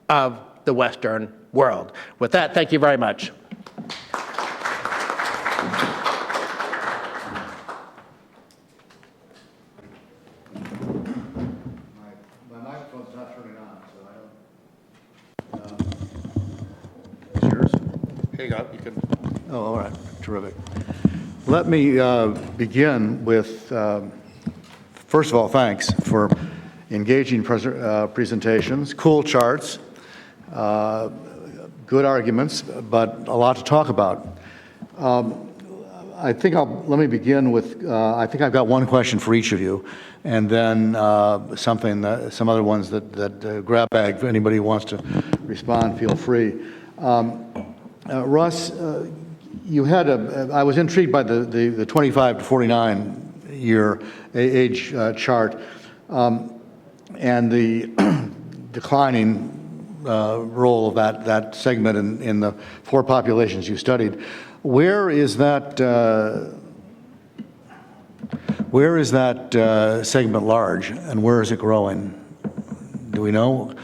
of the Western world. With that, thank you very much. My microphone's not turning on, so I don't. It's yours? Here you go. You can. Oh, all right, terrific. Let me begin with, first of all, thanks for engaging presentations, cool charts, good arguments, but a lot to talk about. Let me begin with, I think I've got one question for each of you, and then some other ones that grab bag. If anybody wants to respond, feel free. Russ, I was intrigued by the 25 to 49 year age chart, and the declining role of that segment in the four populations you studied. Where is that segment large, and where is it growing? Do we know?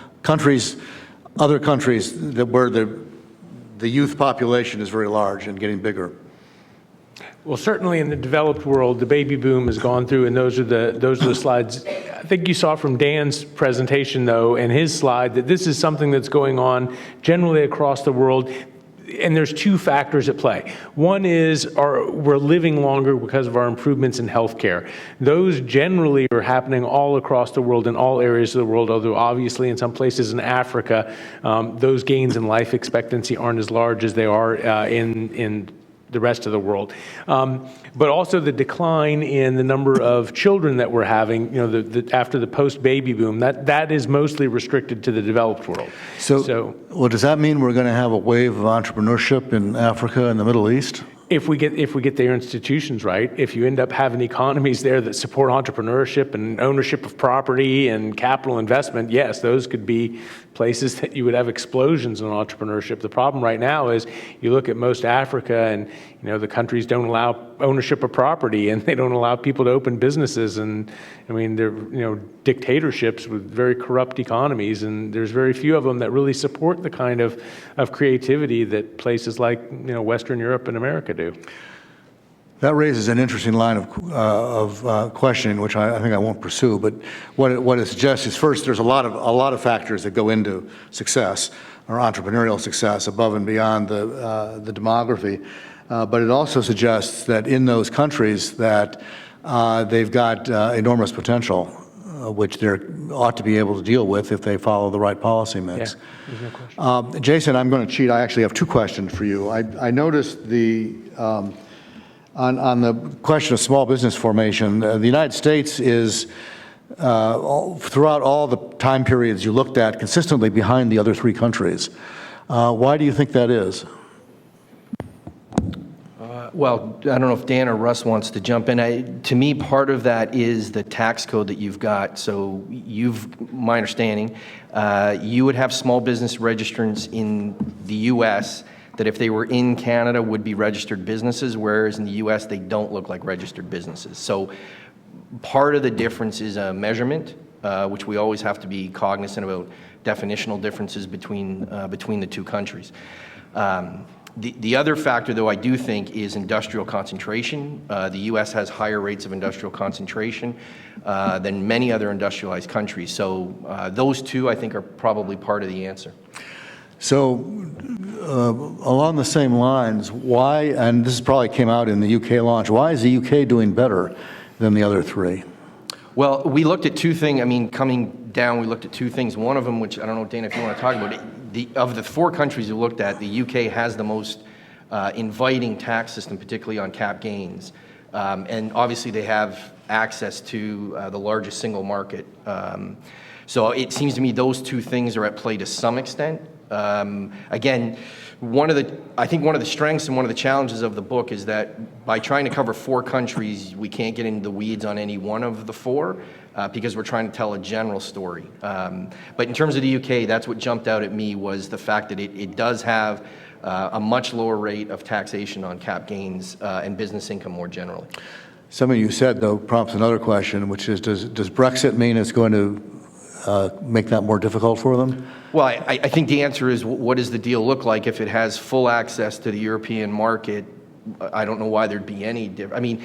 Other countries where the youth population is very large and getting bigger. Well, certainly in the developed world, the baby boom has gone through, and those are the slides. I think you saw from Dan's presentation, though, and his slide, that this is something that's going on generally across the world. And there's two factors at play. One is we're living longer because of our improvements in healthcare. Those generally are happening all across the world, in all areas of the world, although obviously in some places in Africa, those gains in life expectancy aren't as large as they are in the rest of the world. But also the decline in the number of children that we're having, after the post-baby boom, that is mostly restricted to the developed world. So, well, does that mean we're going to have a wave of entrepreneurship in Africa and the Middle East? If we get their institutions right, if you end up having economies there that support entrepreneurship and ownership of property and capital investment, yes, those could be places that you would have explosions in entrepreneurship. The problem right now is you look at most Africa, and the countries don't allow ownership of property, and they don't allow people to open businesses, and I mean they're dictatorships with very corrupt economies, and there's very few of them that really support the kind of creativity that places like Western Europe and America do. That raises an interesting line of questioning, which I think I won't pursue. But what it suggests is, first, there's a lot of factors that go into success or entrepreneurial success above and beyond the demography. But it also suggests that in those countries that they've got enormous potential, which they ought to be able to deal with if they follow the right policy mix. Yeah, there's no question. Jason, I'm going to cheat. I actually have two questions for you. I noticed on the question of small business formation, the United States is, throughout all the time periods you looked at, consistently behind the other three countries. Why do you think that is? Well, I don't know if Dan or Russ wants to jump in. To me, part of that is the tax code that you've got. So my understanding, you would have small business registrants in the U.S. that if they were in Canada would be registered businesses, whereas in the U.S. they don't look like registered businesses. So part of the difference is a measurement, which we always have to be cognizant about definitional differences between the two countries. The other factor, though, I do think is industrial concentration. The U.S. has higher rates of industrial concentration than many other industrialized countries. So those two, I think, are probably part of the answer. So along the same lines, why, and this probably came out in the UK launch, why is the UK doing better than the other three? Well, we looked at two things. I mean, coming down, we looked at two things. One of them, which I don't know, Dana, if you want to talk about it, of the four countries we looked at, the UK has the most inviting tax system, particularly on cap gains. And obviously they have access to the largest single market. So it seems to me those two things are at play to some extent. Again, I think one of the strengths and one of the challenges of the book is that by trying to cover four countries, we can't get into the weeds on any one of the four because we're trying to tell a general story. But in terms of the UK, that's what jumped out at me was the fact that it does have a much lower rate of taxation on cap gains and business income more generally. Something you said, though, prompts another question, which is, does Brexit mean it's going to make that more difficult for them? Well, I think the answer is, what does the deal look like if it has full access to the European market? I don't know why there'd be any difference. I mean,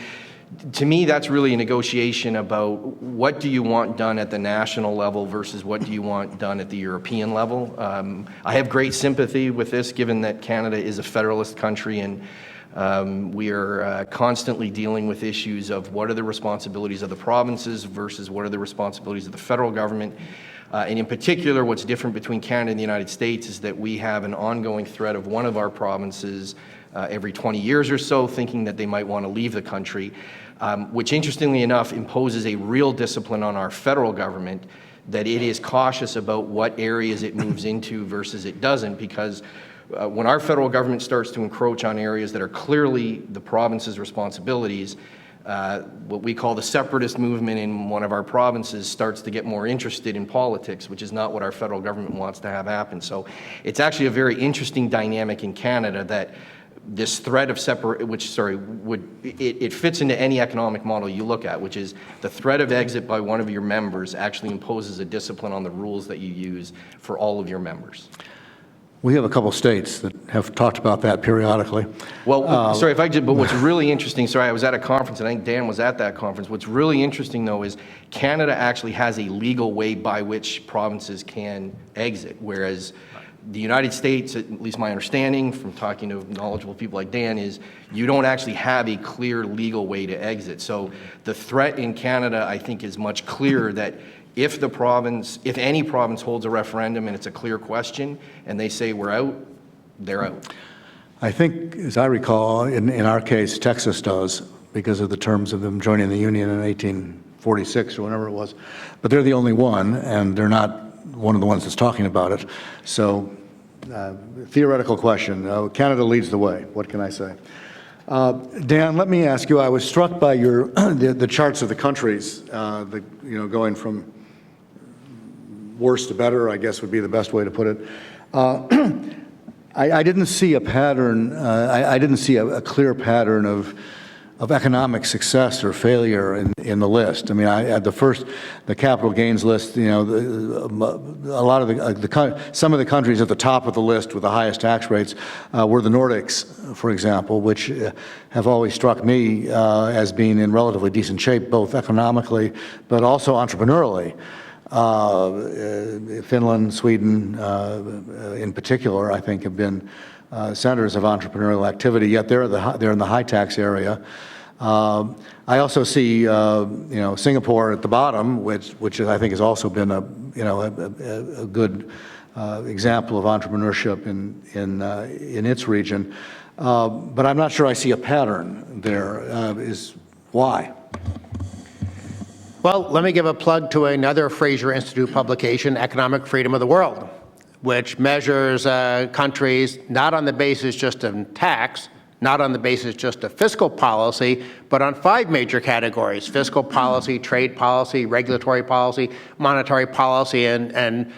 To me, that's really a negotiation about what do you want done at the national level versus what do you want done at the European level. I have great sympathy with this, given that Canada is a federalist country, and we are constantly dealing with issues of what are the responsibilities of the provinces versus what are the responsibilities of the federal government. And in particular, what's different between Canada and the United States is that we have an ongoing threat of one of our provinces every 20 years or so thinking that they might want to leave the country, which interestingly enough imposes a real discipline on our federal government that it is cautious about what areas it moves into versus it doesn't, because when our federal government starts to encroach on areas that are clearly the province's responsibilities, what we call the separatist movement in one of our provinces starts to get more interested in politics, which is not what our federal government wants to have happen. So it's actually a very interesting dynamic in Canada that this threat of it fits into any economic model you look at, which is the threat of exit by one of your members actually imposes a discipline on the rules that you use for all of your members. We have a couple states that have talked about that periodically. Well, sorry if I did, but what's really interesting, I was at a conference, and I think Dan was at that conference. What's really interesting, though, is Canada actually has a legal way by which provinces can exit, whereas the United States, at least my understanding from talking to knowledgeable people like Dan, is you don't actually have a clear legal way to exit. So the threat in Canada, I think, is much clearer that if any province holds a referendum and it's a clear question and they say we're out, they're out. I think, as I recall, in our case, Texas does, because of the terms of them joining the Union in 1846 or whenever it was. But they're the only one, and they're not one of the ones that's talking about it. So, theoretical question. Canada leads the way. What can I say? Dan, let me ask you. I was struck by your the charts of the countries. Going from worse to better, I guess would be the best way to put it. I didn't see a pattern. I didn't see a clear pattern of economic success or failure in the list. I mean, the capital gains list. A lot of some of the countries at the top of the list with the highest tax rates were the Nordics, for example, which have always struck me as being in relatively decent shape, both economically but also entrepreneurially. Finland, Sweden, in particular, I think have been centers of entrepreneurial activity. Yet they're in the high tax area. I also see Singapore at the bottom, which I think has also been a good example of entrepreneurship in its region. But I'm not sure I see a pattern there. Why? Well, let me give a plug to another Fraser Institute publication, Economic Freedom of the World, which measures countries not on the basis just of tax, not on the basis just of fiscal policy, but on 5 major categories: fiscal policy, trade policy, regulatory policy, monetary policy, and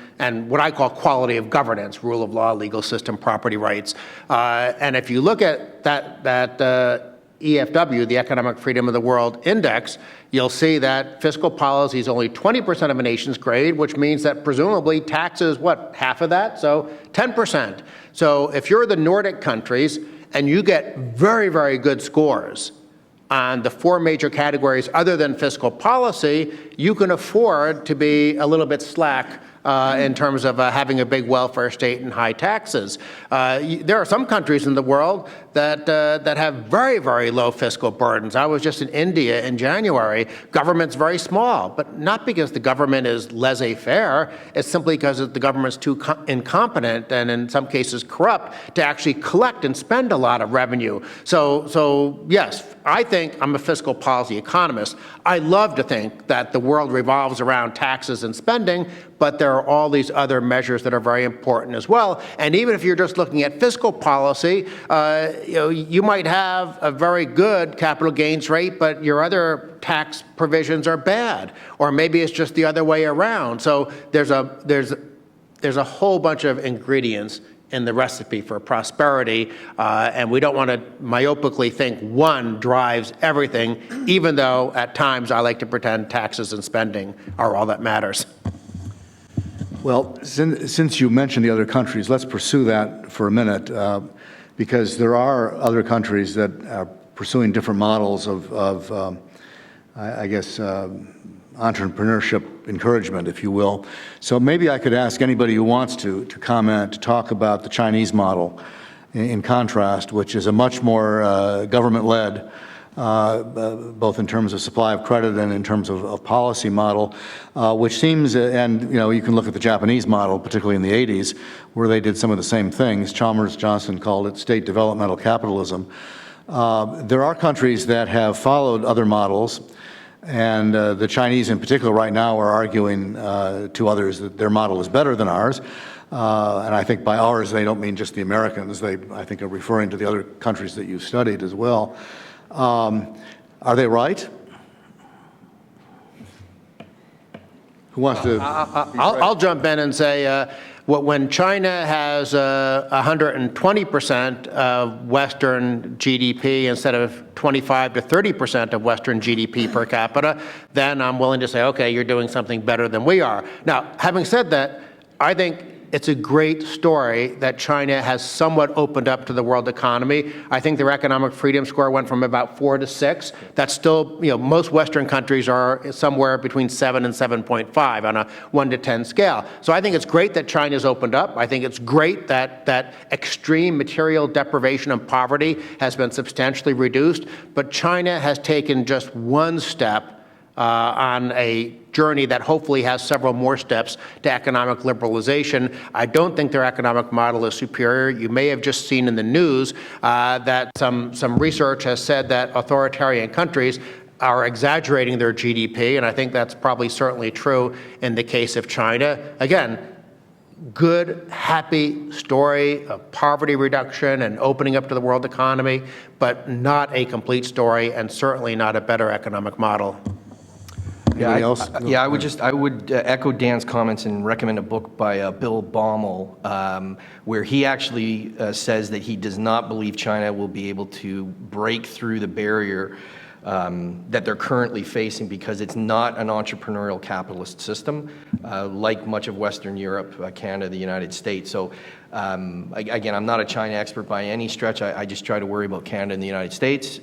what I call quality of governance, rule of law, legal system, property rights. And if you look at that EFW, the Economic Freedom of the World Index, you'll see that fiscal policy is only 20% of a nation's grade, which means that presumably tax is, half of that? So 10%. So if you're the Nordic countries and you get very, very good scores on the 4 major categories other than fiscal policy, you can afford to be a little bit slack in terms of having a big welfare state and high taxes. There are some countries in the world that have very, very low fiscal burdens. I was just in India in January. Government's very small, but not because the government is laissez-faire. It's simply because the government's too incompetent and in some cases corrupt to actually collect and spend a lot of revenue. So yes, I think I'm a fiscal policy economist. I love to think that the world revolves around taxes and spending, but there are all these other measures that are very important as well. And even if you're just looking at fiscal policy, you might have a very good capital gains rate, but your other tax provisions are bad, or maybe it's just the other way around. So there's a whole bunch of ingredients in the recipe for prosperity, and we don't want to myopically think one drives everything, even though at times I like to pretend taxes and spending are all that matters. Well, since you mentioned the other countries, let's pursue that for a minute, because there are other countries that are pursuing different models of I guess, entrepreneurship encouragement, if you will. So maybe I could ask anybody who wants to comment, to talk about the Chinese model in contrast, which is a much more government-led, both in terms of supply of credit and in terms of policy model, which seems, and you can look at the Japanese model, particularly in the 80s, where they did some of the same things. Chalmers Johnson called it state developmental capitalism. There are countries that have followed other models, and the Chinese in particular right now are arguing to others that their model is better than ours. And I think by ours, they don't mean just the Americans. They, I think, are referring to the other countries that you've studied as well. Are they right? Who wants to? I'll jump in and say, when China has 120% of Western GDP instead of 25 to 30% of Western GDP per capita, then I'm willing to say, okay, you're doing something better than we are. Now, having said that, I think it's a great story that China has somewhat opened up to the world economy. I think their economic freedom score went from about 4 to 6. That's still, most Western countries are somewhere between 7 and 7.5 on a 1 to 10 scale. So I think it's great that China's opened up. I think it's great that extreme material deprivation and poverty has been substantially reduced. But China has taken just one step on a journey that hopefully has several more steps to economic liberalization. I don't think their economic model is superior. You may have just seen in the news that some research has said that authoritarian countries are exaggerating their GDP, and I think that's probably certainly true in the case of China. Again, good, happy story of poverty reduction and opening up to the world economy, but not a complete story and certainly not a better economic model. Anybody else? I would echo Dan's comments and recommend a book by Bill Baumol, where he actually says that he does not believe China will be able to break through the barrier that they're currently facing because it's not an entrepreneurial capitalist system like much of Western Europe, Canada, the United States. So again, I'm not a China expert by any stretch. I just try to worry about Canada and the United States.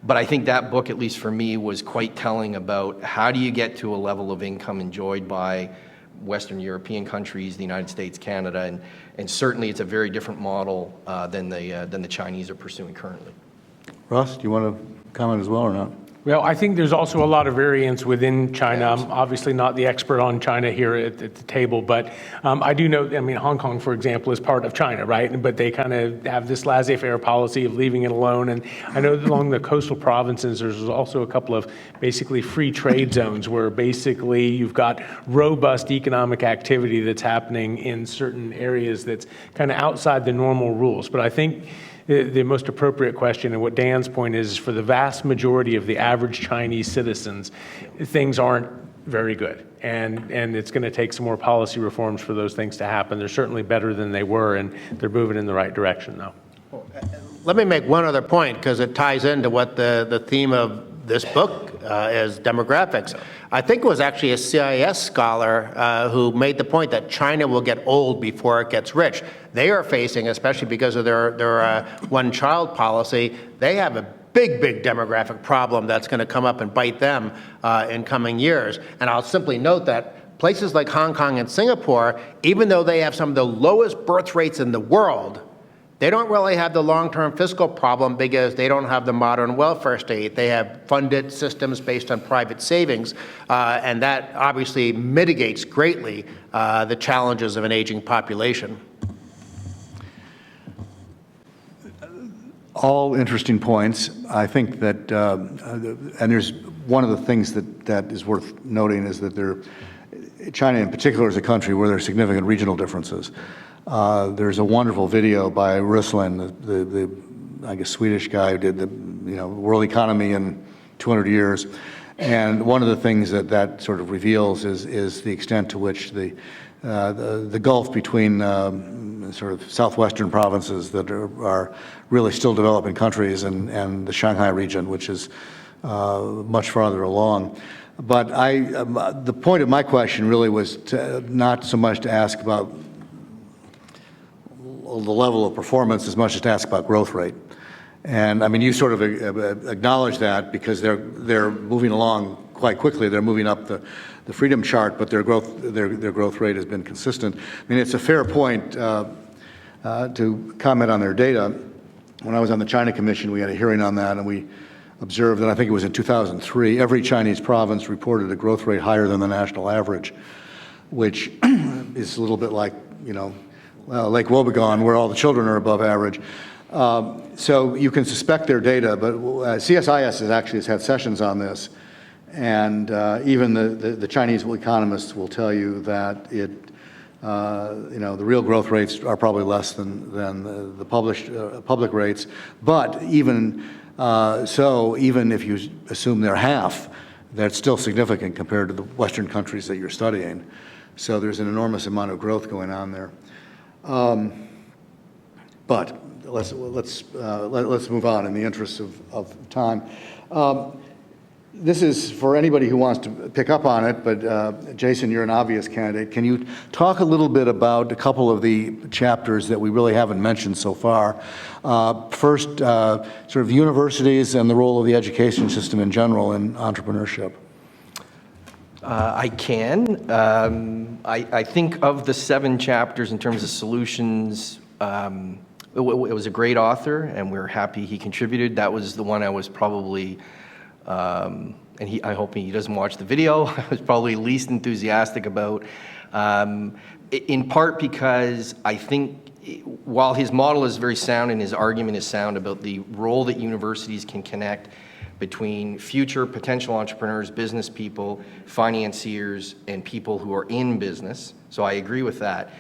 But I think that book, at least for me, was quite telling about how do you get to a level of income enjoyed by Western European countries, the United States, Canada, and certainly it's a very different model than the Chinese are pursuing currently. Russ, do you want to comment as well or not? Well, I think there's also a lot of variance within China. I'm obviously not the expert on China here at the table, but I do know, Hong Kong, for example, is part of China, right? But they kind of have this laissez-faire policy of leaving it alone. And I know that along the coastal provinces, there's also a couple of basically free trade zones where basically you've got robust economic activity that's happening in certain areas that's kind of outside the normal rules. But I think the most appropriate question, and what Dan's point is, for the vast majority of the average Chinese citizens, things aren't very good. And it's going to take some more policy reforms for those things to happen. They're certainly better than they were, and they're moving in the right direction, though. Let me make one other point, because it ties into what the theme of this book is, demographics. I think it was actually a CSIS scholar who made the point that China will get old before it gets rich. They are facing, especially because of their one-child policy, they have a big demographic problem that's going to come up and bite them in coming years. And I'll simply note that places like Hong Kong and Singapore, even though they have some of the lowest birth rates in the world, they don't really have the long-term fiscal problem because they don't have the modern welfare state. They have funded systems based on private savings, and that obviously mitigates greatly the challenges of an aging population. All interesting points. I think that, and there's one of the things that is worth noting is that China in particular is a country where there are significant regional differences. There's a wonderful video by Russlin, the I guess Swedish guy who did the world economy in 200 years, and one of the things that sort of reveals is the extent to which the gulf between sort of southwestern provinces that are really still developing countries and the Shanghai region, which is much farther along. But the point of my question really was not so much to ask about the level of performance as much as to ask about growth rate. And I mean, you sort of acknowledge that because they're moving along quite quickly. They're moving up the freedom chart, but their growth rate has been consistent. I mean, it's a fair point to comment on their data. When I was on the China Commission, we had a hearing on that, and we observed that I think it was in 2003, every Chinese province reported a growth rate higher than the national average, which is a little bit like, Lake Wobegon, where all the children are above average. So you can suspect their data, but CSIS has had sessions on this, and even the Chinese economists will tell you that the real growth rates are probably less than the published public rates. But even even if you assume they're half, that's still significant compared to the Western countries that you're studying. So there's an enormous amount of growth going on there. But let's move on in the interest of time. This is for anybody who wants to pick up on it, but Jason, you're an obvious candidate. Can you talk a little bit about a couple of the chapters that we really haven't mentioned so far? First, sort of universities and the role of the education system in general in entrepreneurship. I can. I think of the 7 chapters in terms of solutions, it was a great author, and we're happy he contributed. That was the one I was probably, and I hope he doesn't watch the video, I was probably least enthusiastic about, in part because I think while his model is very sound and his argument is sound about the role that universities can connect between future potential entrepreneurs, business people, financiers, and people who are in business. So I agree with that.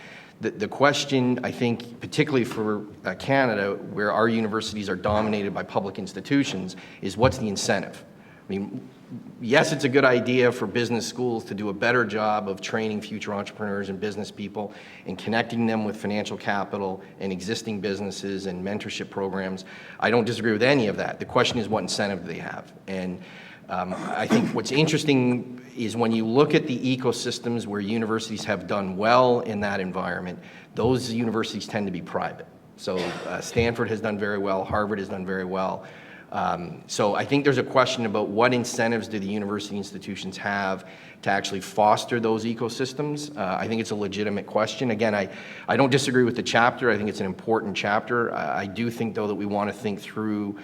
The question, I think, particularly for Canada, where our universities are dominated by public institutions, is what's the incentive? I mean, yes, it's a good idea for business schools to do a better job of training future entrepreneurs and business people and connecting them with financial capital and existing businesses and mentorship programs. I don't disagree with any of that. The question is, what incentive do they have? And I think what's interesting is when you look at the ecosystems where universities have done well in that environment, those universities tend to be private. So Stanford has done very well, Harvard has done very well. So I think there's a question about what incentives do the university institutions have to actually foster those ecosystems. I think it's a legitimate question. Again, I don't disagree with the chapter. I think it's an important chapter. I do think, though, that we want to think through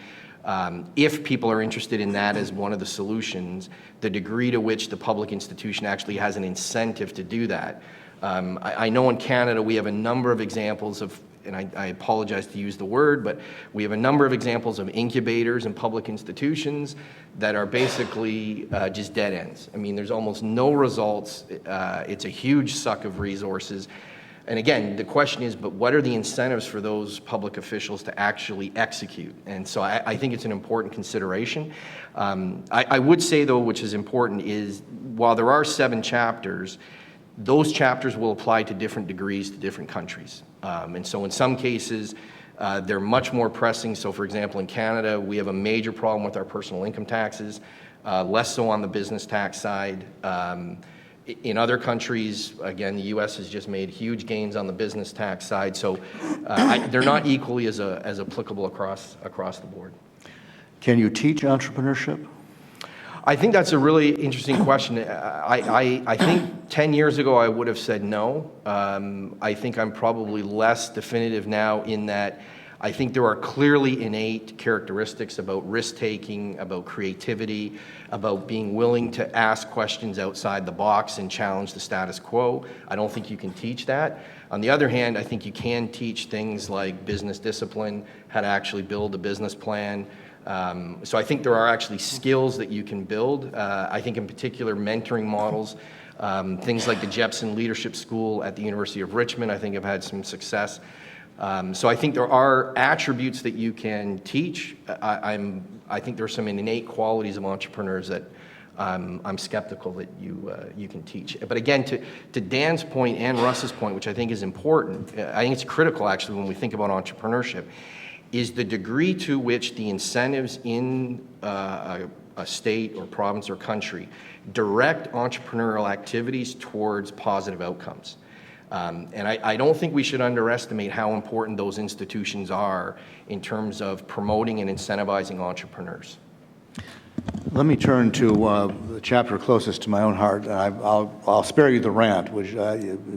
if people are interested in that as one of the solutions, the degree to which the public institution actually has an incentive to do that. I know in Canada we have a number of examples of, and I apologize to use the word, but we have a number of examples of incubators and public institutions that are basically just dead ends. I mean, there's almost no results. It's a huge suck of resources. And again, the question is, but what are the incentives for those public officials to actually execute? And so I think it's an important consideration. I would say, though, which is important, is while there are 7 chapters, those chapters will apply to different degrees to different countries. And so in some cases, they're much more pressing. So for example, in Canada, we have a major problem with our personal income taxes, less so on the business tax side. In other countries, again, the U.S. has just made huge gains on the business tax side. So they're not equally as applicable across the board. Can you teach entrepreneurship? I think that's a really interesting question. I think 10 years ago I would have said no. I think I'm probably less definitive now in that I think there are clearly innate characteristics about risk-taking, about creativity, about being willing to ask questions outside the box and challenge the status quo. I don't think you can teach that. On the other hand, I think you can teach things like business discipline, how to actually build a business plan. So I think there are actually skills that you can build. I think in particular mentoring models, things like the Jepson Leadership School at the University of Richmond, I think have had some success. So I think there are attributes that you can teach. I think there are some innate qualities of entrepreneurs that I'm skeptical that you can teach. But again, to Dan's point and Russ's point, which I think is important, I think it's critical actually when we think about entrepreneurship, is the degree to which the incentives in a state or province or country direct entrepreneurial activities towards positive outcomes. And I don't think we should underestimate how important those institutions are in terms of promoting and incentivizing entrepreneurs. Let me turn to the chapter closest to my own heart. I'll spare you the rant, which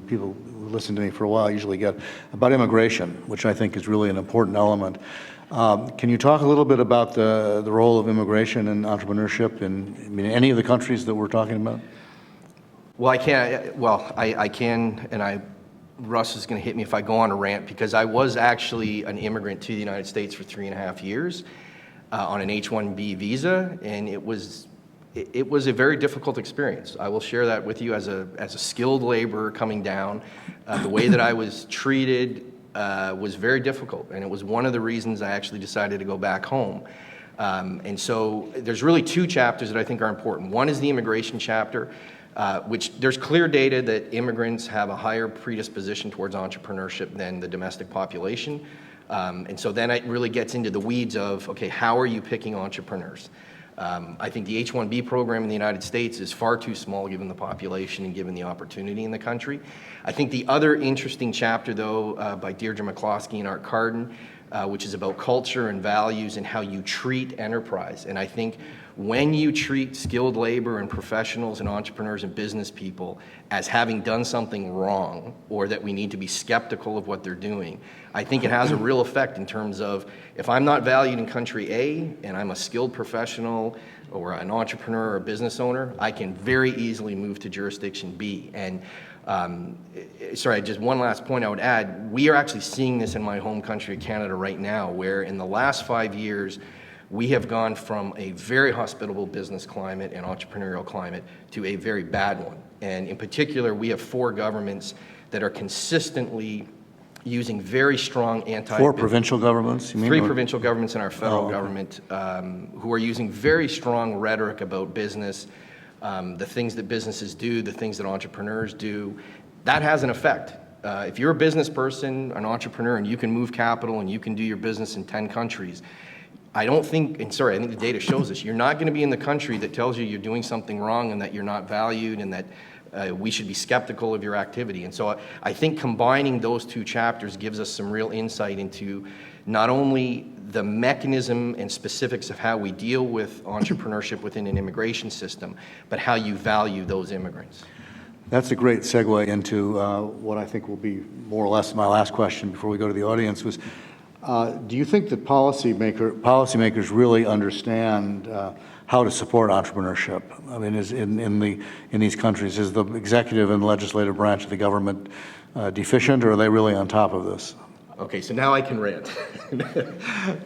people who listen to me for a while usually get, about immigration, which I think is really an important element. Can you talk a little bit about the role of immigration and entrepreneurship in any of the countries that we're talking about? Well, I can, and Russ is going to hit me if I go on a rant, because I was actually an immigrant to the United States for 3.5 years on an H-1B visa, and it was a very difficult experience. I will share that with you as a skilled laborer coming down. The way that I was treated was very difficult, and it was one of the reasons I actually decided to go back home. And so there's really two chapters that I think are important. One is the immigration chapter, which there's clear data that immigrants have a higher predisposition towards entrepreneurship than the domestic population. And so then it really gets into the weeds of, okay, how are you picking entrepreneurs? I think the H-1B program in the United States is far too small given the population and given the opportunity in the country. I think the other interesting chapter, though, by Deirdre McCloskey and Art Carden, which is about culture and values and how you treat enterprise. And I think when you treat skilled labor and professionals and entrepreneurs and business people as having done something wrong, or that we need to be skeptical of what they're doing, I think it has a real effect in terms of, if I'm not valued in country A and I'm a skilled professional or an entrepreneur or a business owner, I can very easily move to jurisdiction B. And sorry, just one last point I would add, we are actually seeing this in my home country of Canada right now, where in the last 5 years, we have gone from a very hospitable business climate and entrepreneurial climate to a very bad one. And in particular, we have 4 governments that are consistently using very strong 4 provincial governments, you mean? 3 provincial governments and our federal government, who are using very strong rhetoric about business, the things that businesses do, the things that entrepreneurs do. That has an effect. If you're a business person, an entrepreneur, and you can move capital and you can do your business in 10 countries, I think the data shows this, you're not going to be in the country that tells you you're doing something wrong and that you're not valued and that we should be skeptical of your activity. And so I think combining those 2 chapters gives us some real insight into not only the mechanism and specifics of how we deal with entrepreneurship within an immigration system, but how you value those immigrants. That's a great segue into what I think will be more or less my last question before we go to the audience was, do you think that policymakers really understand how to support entrepreneurship? I mean, in these countries, is the executive and legislative branch of the government deficient, or are they really on top of this? Okay, so now I can rant.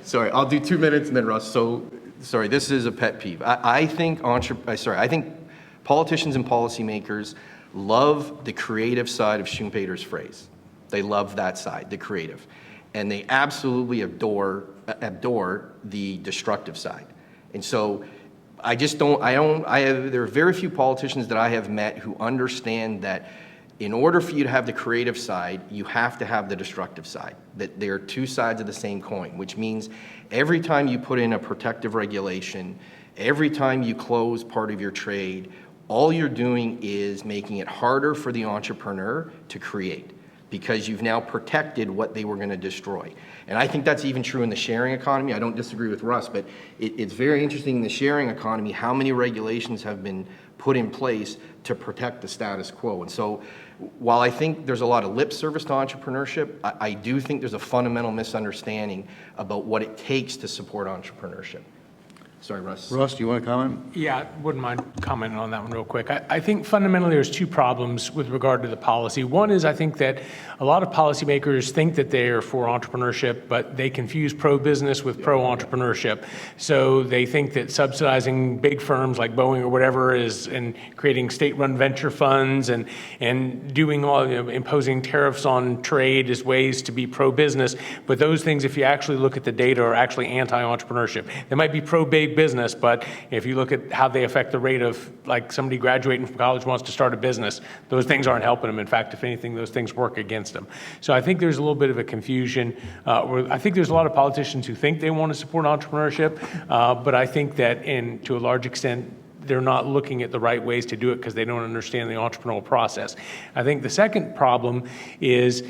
Sorry, I'll do 2 minutes and then Russ. So, sorry, this is a pet peeve. I think politicians and policymakers love the creative side of Schumpeter's phrase. They love that side, the creative. And they absolutely adore the destructive side. And so there are very few politicians that I have met who understand that in order for you to have the creative side, you have to have the destructive side, that they are 2 sides of the same coin, which means every time you put in a protective regulation, every time you close part of your trade, all you're doing is making it harder for the entrepreneur to create, because you've now protected what they were going to destroy. And I think that's even true in the sharing economy. I don't disagree with Russ, but it's very interesting in the sharing economy how many regulations have been put in place to protect the status quo. And so while I think there's a lot of lip service to entrepreneurship, I do think there's a fundamental misunderstanding about what it takes to support entrepreneurship. Sorry, Russ. Russ, do you want to comment? Yeah, wouldn't mind commenting on that one real quick. I think fundamentally there's 2 problems with regard to the policy. One is I think that a lot of policymakers think that they're for entrepreneurship, but they confuse pro-business with pro-entrepreneurship. So they think that subsidizing big firms like Boeing or whatever and creating state-run venture funds and doing imposing tariffs on trade is ways to be pro-business. But those things, if you actually look at the data, are actually anti-entrepreneurship. They might be pro-big business, but if you look at how they affect the rate of, like, somebody graduating from college wants to start a business, those things aren't helping them. In fact, if anything, those things work against them. So I think there's a little bit of a confusion. I think there's a lot of politicians who think they want to support entrepreneurship, but I think that to a large extent, they're not looking at the right ways to do it because they don't understand the entrepreneurial process. I think the second problem is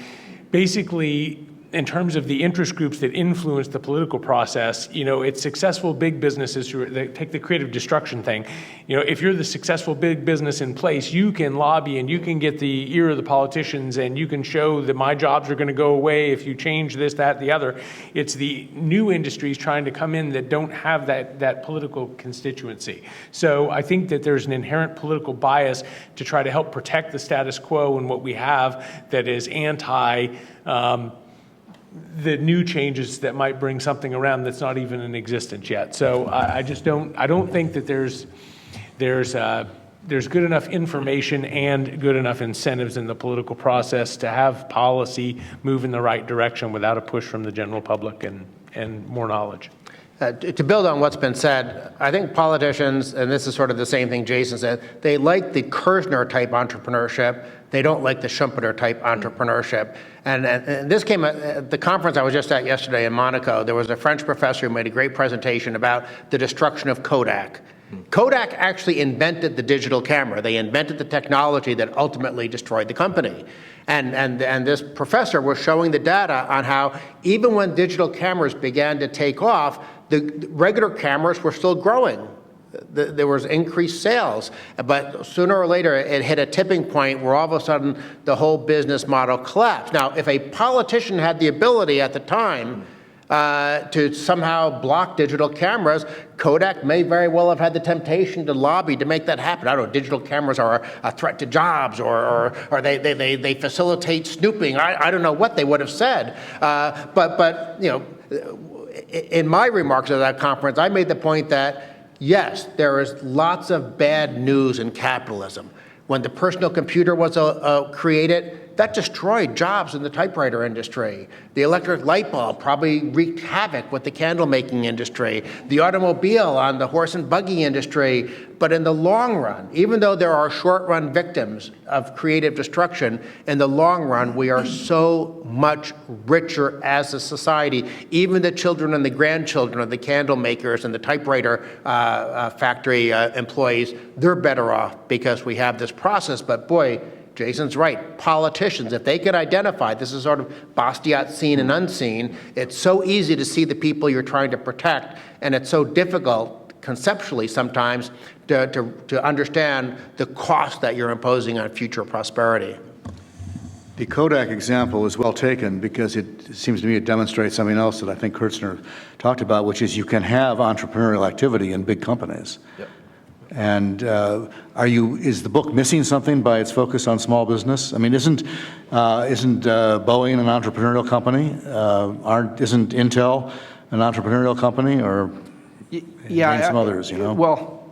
basically in terms of the interest groups that influence the political process. It's successful big businesses that take the creative destruction thing. If you're the successful big business in place, you can lobby and you can get the ear of the politicians and you can show that my jobs are going to go away if you change this, that, the other. It's the new industries trying to come in that don't have that political constituency. So I think that there's an inherent political bias to try to help protect the status quo and what we have that is anti the new changes that might bring something around that's not even in existence yet. So I don't think that there's good enough information and good enough incentives in the political process to have policy move in the right direction without a push from the general public and more knowledge. To build on what's been said, I think politicians, and this is sort of the same thing Jason said, they like the Kerzner-type entrepreneurship. They don't like the Schumpeter-type entrepreneurship. And this came at the conference I was just at yesterday in Monaco. There was a French professor who made a great presentation about the destruction of Kodak. Kodak actually invented the digital camera. They invented the technology that ultimately destroyed the company. And this professor was showing the data on how even when digital cameras began to take off, the regular cameras were still growing. There was increased sales, but sooner or later it hit a tipping point where all of a sudden the whole business model collapsed. Now, if a politician had the ability at the time to somehow block digital cameras, Kodak may very well have had the temptation to lobby to make that happen. I don't know, digital cameras are a threat to jobs, or they facilitate snooping. I don't know what they would have said. But in my remarks at that conference, I made the point that yes, there is lots of bad news in capitalism. When the personal computer was created, that destroyed jobs in the typewriter industry. The electric light bulb probably wreaked havoc with the candle-making industry, the automobile on the horse and buggy industry. But in the long run, even though there are short-run victims of creative destruction, in the long run, we are so much richer as a society. Even the children and the grandchildren of the candle makers and the typewriter factory employees, they're better off because we have this process. But boy, Jason's right. Politicians, if they could identify, this is sort of Bastiat seen and unseen, it's so easy to see the people you're trying to protect, and it's so difficult conceptually sometimes to understand the cost that you're imposing on future prosperity. The Kodak example is well taken because it seems to me it demonstrates something else that I think Kerzner talked about, which is you can have entrepreneurial activity in big companies. Yep. And is the book missing something by its focus on small business? I mean, isn't Boeing an entrepreneurial company? Isn't Intel an entrepreneurial company, or some others? Well,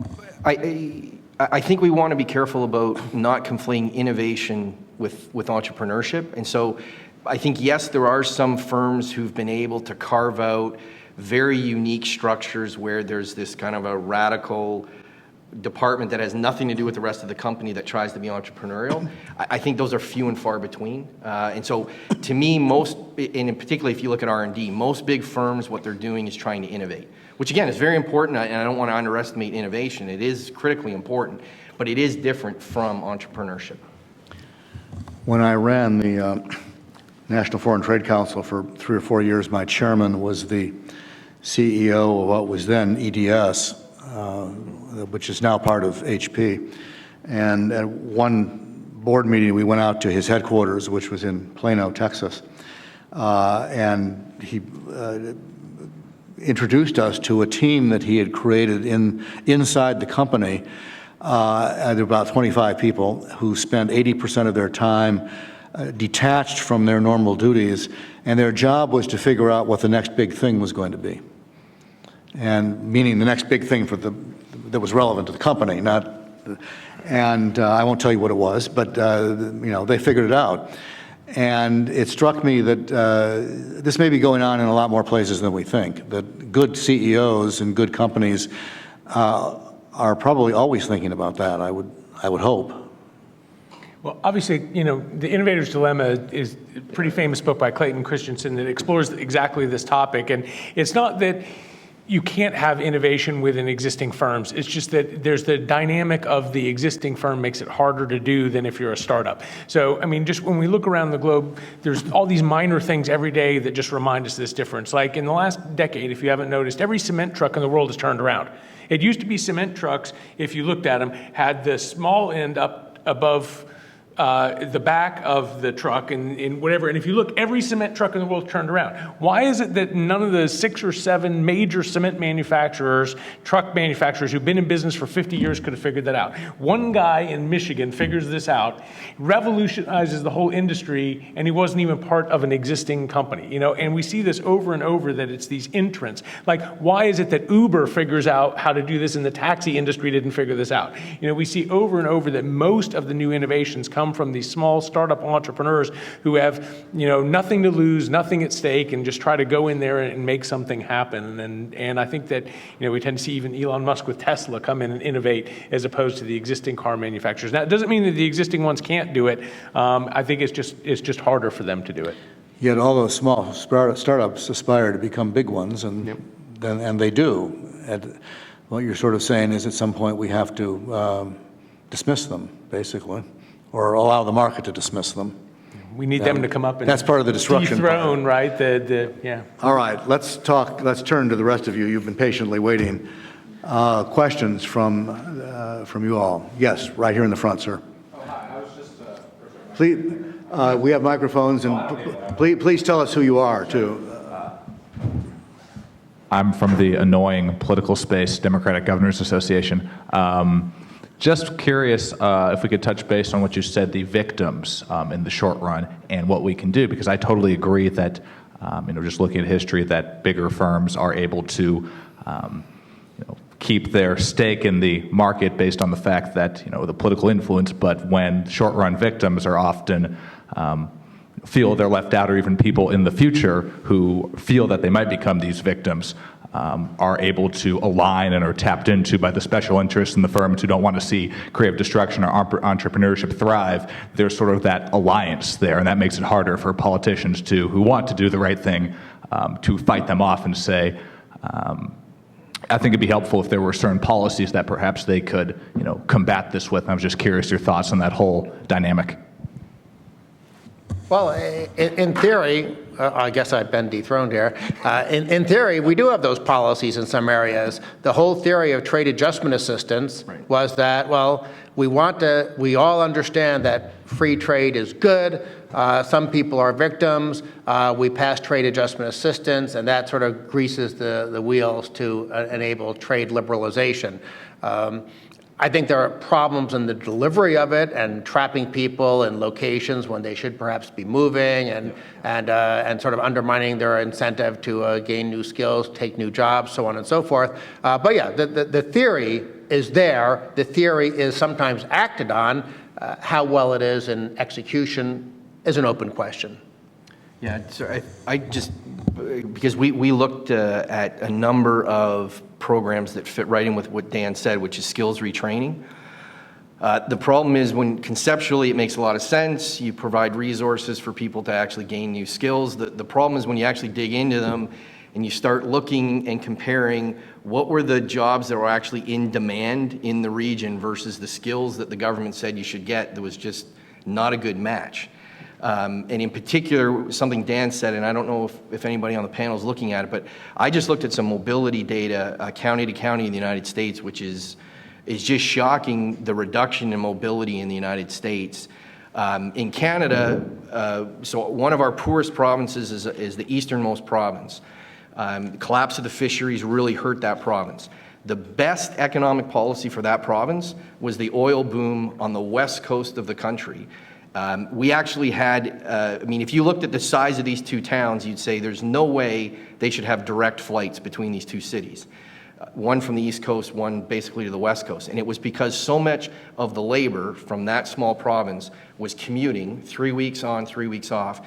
I think we want to be careful about not conflating innovation with entrepreneurship, and so I think yes, there are some firms who've been able to carve out very unique structures where there's this kind of a radical department that has nothing to do with the rest of the company that tries to be entrepreneurial. I think those are few and far between. And so to me, most, and in particular if you look at R&D, most big firms, what they're doing is trying to innovate, which again is very important, and I don't want to underestimate innovation. It is critically important, but it is different from entrepreneurship. When I ran the National Foreign Trade Council for 3 or 4 years, my chairman was the CEO of what was then EDS, which is now part of HP. And at one board meeting, we went out to his headquarters, which was in Plano, Texas. And he introduced us to a team that he had created inside the company. There were about 25 people who spent 80% of their time detached from their normal duties, and their job was to figure out what the next big thing was going to be. And meaning the next big thing that was relevant to the company, and I won't tell you what it was, but they figured it out. And it struck me that this may be going on in a lot more places than we think, that good CEOs and good companies are probably always thinking about that, I would hope. Well, obviously, The Innovator's Dilemma is a pretty famous book by Clayton Christensen that explores exactly this topic. And it's not that you can't have innovation within existing firms. It's just that there's the dynamic of the existing firm makes it harder to do than if you're a startup. So, I mean, just when we look around the globe, there's all these minor things every day that just remind us of this difference. Like in the last decade, if you haven't noticed, every cement truck in the world has turned around. It used to be cement trucks, if you looked at them, had the small end up above the back of the truck and whatever. And if you look, every cement truck in the world turned around. Why is it that none of the 6 or 7 major cement manufacturers, truck manufacturers who've been in business for 50 years could have figured that out? One guy in Michigan figures this out, revolutionizes the whole industry, and he wasn't even part of an existing company, you know? And we see this over and over, that it's these entrants. Like, why is it that Uber figures out how to do this and the taxi industry didn't figure this out? You know, we see over and over that most of the new innovations come from these small startup entrepreneurs who have, you know, nothing to lose, nothing at stake, and just try to go in there and make something happen. And I think that, you know, we tend to see even Elon Musk with Tesla come in and innovate as opposed to the existing car manufacturers. Now, it doesn't mean that the existing ones can't do it. I think it's just harder for them to do it. Yet all those small startups aspire to become big ones, and and they do. And what you're sort of saying is at some point we have to dismiss them, basically, or allow the market to dismiss them. We need them to come up and that's part of the disruption dethrone, right? Yeah. All right, let's turn to the rest of you. You've been patiently waiting. Questions from you all. Yes, right here in the front, sir. Oh, hi. I was just... Please, we have microphones, and please tell us who you are, too. I'm from the annoying political space, Democratic Governors Association. Just curious if we could touch base on what you said, the victims in the short run, and what we can do, because I totally agree that, just looking at history, that bigger firms are able to keep their stake in the market based on the fact that, the political influence, but when short run victims are often feel they're left out, or even people in the future who feel that they might become these victims are able to align and are tapped into by the special interests in the firms who don't want to see creative destruction or entrepreneurship thrive. There's sort of that alliance there, and that makes it harder for politicians who want to do the right thing to fight them off and say, I think it'd be helpful if there were certain policies that perhaps they could, combat this with. And I was just curious your thoughts on that whole dynamic. Well, in theory, I guess I've been dethroned here. In theory, we do have those policies in some areas. The whole theory of trade adjustment assistance was that, well, we all understand that free trade is good. Some people are victims. We pass trade adjustment assistance, and that sort of greases the wheels to enable trade liberalization. I think there are problems in the delivery of it and trapping people in locations when they should perhaps be moving, and sort of undermining their incentive to gain new skills, take new jobs, so on and so forth. But yeah, the theory is there. The theory is sometimes acted on. How well it is in execution is an open question. Yeah, so I just, because we looked at a number of programs that fit right in with what Dan said, which is skills retraining. The problem is when conceptually it makes a lot of sense, you provide resources for people to actually gain new skills. The problem is when you actually dig into them and you start looking and comparing what were the jobs that were actually in demand in the region versus the skills that the government said you should get, there was just not a good match. And in particular, something Dan said, and I don't know if anybody on the panel is looking at it, but I just looked at some mobility data, county to county in the United States, which is just shocking, the reduction in mobility in the United States. In Canada, so one of our poorest provinces is the easternmost province. The collapse of the fisheries really hurt that province. The best economic policy for that province was the oil boom on the west coast of the country. We actually had, if you looked at the size of these two towns, you'd say there's no way they should have direct flights between these two cities. One from the East Coast, one basically to the West Coast. And it was because so much of the labor from that small province was commuting 3 weeks on, 3 weeks off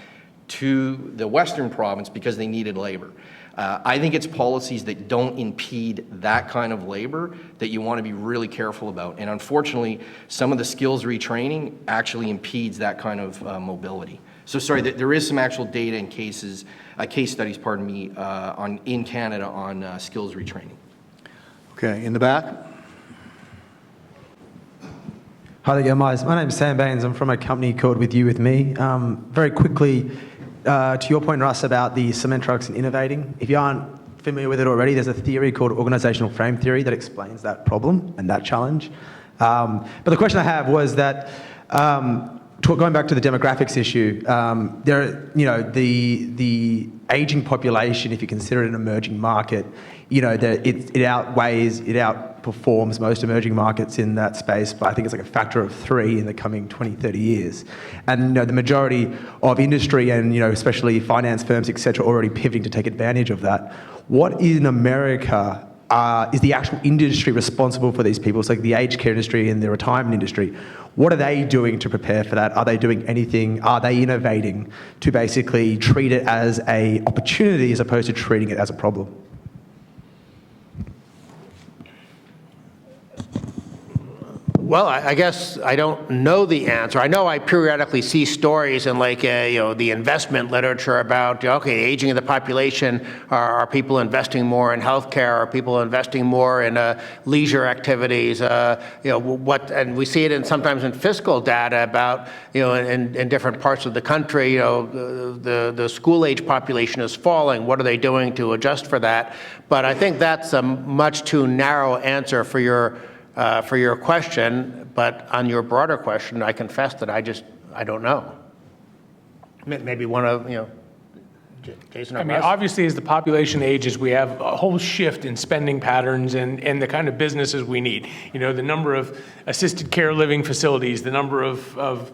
to the Western province because they needed labor. I think it's policies that don't impede that kind of labor that you want to be really careful about. And unfortunately, some of the skills retraining actually impedes that kind of mobility. So sorry, there is some actual data and cases, case studies, pardon me, in Canada on skills retraining. Okay, in the back? Hi there, guys. My name's Sam Baines. I'm from a company called With You With Me. Very quickly, to your point, Russ, about the cement trucks and innovating. If you aren't familiar with it already, there's a theory called organizational frame theory that explains that problem and that challenge. But the question I have was that, going back to the demographics issue, the aging population, if you consider it an emerging market, it outperforms most emerging markets in that space, but I think it's like a factor of 3 in the coming 20, 30 years. And the majority of industry and especially finance firms, etc., already pivoting to take advantage of that. What in America is the actual industry responsible for these people? It's like the aged care industry and the retirement industry. What are they doing to prepare for that? Are they doing anything? Are they innovating to basically treat it as an opportunity as opposed to treating it as a problem? Well, I guess I don't know the answer. I know I periodically see stories in the investment literature about, aging of the population. Are people investing more in healthcare? Are people investing more in leisure activities? And we see it sometimes in fiscal data about, in different parts of the country, the school age population is falling. What are they doing to adjust for that? But I think that's a much too narrow answer for your question, but on your broader question, I confess that I don't know. Maybe one of, Jason or I mean, Russ? obviously, as the population ages, we have a whole shift in spending patterns and the kind of businesses we need. The number of assisted care living facilities, the number of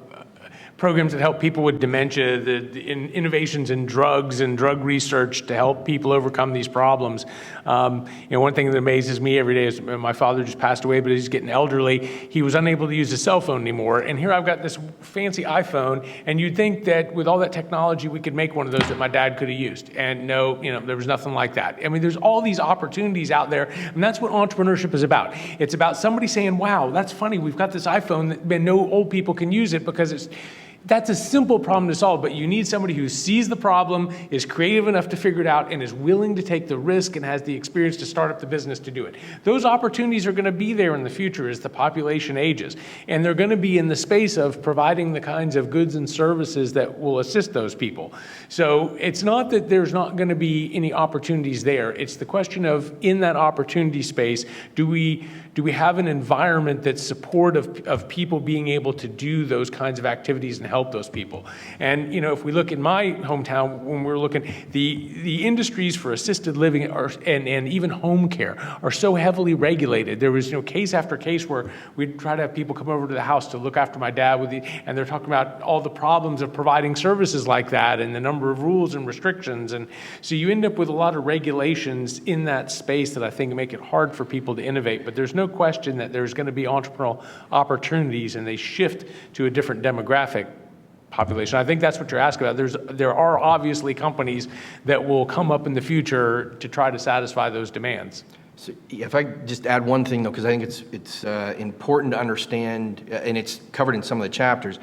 programs that help people with dementia, the innovations in drugs and drug research to help people overcome these problems. One thing that amazes me every day is my father just passed away, but he's getting elderly. He was unable to use his cell phone anymore. And here I've got this fancy iPhone, and you'd think that with all that technology, we could make one of those that my dad could have used. And no, there was nothing like that. I mean, there's all these opportunities out there, and that's what entrepreneurship is about. It's about somebody saying, wow, that's funny, we've got this iPhone, and no old people can use it because that's a simple problem to solve, but you need somebody who sees the problem, is creative enough to figure it out, and is willing to take the risk and has the experience to start up the business to do it. Those opportunities are going to be there in the future as the population ages, and they're going to be in the space of providing the kinds of goods and services that will assist those people. So it's not that there's not going to be any opportunities there. It's the question of, in that opportunity space, do we have an environment that's supportive of people being able to do those kinds of activities and help those people? And if we look in my hometown, when we're looking, the industries for assisted living and even home care are so heavily regulated. There was case after case where we'd try to have people come over to the house to look after my dad and they're talking about all the problems of providing services like that and the number of rules and restrictions. And so you end up with a lot of regulations in that space that I think make it hard for people to innovate. But there's no question that there's going to be entrepreneurial opportunities and they shift to a different demographic population. I think that's what you're asking about. There are obviously companies that will come up in the future to try to satisfy those demands. So if I just add one thing, though, because I think it's important to understand, and it's covered in some of the chapters,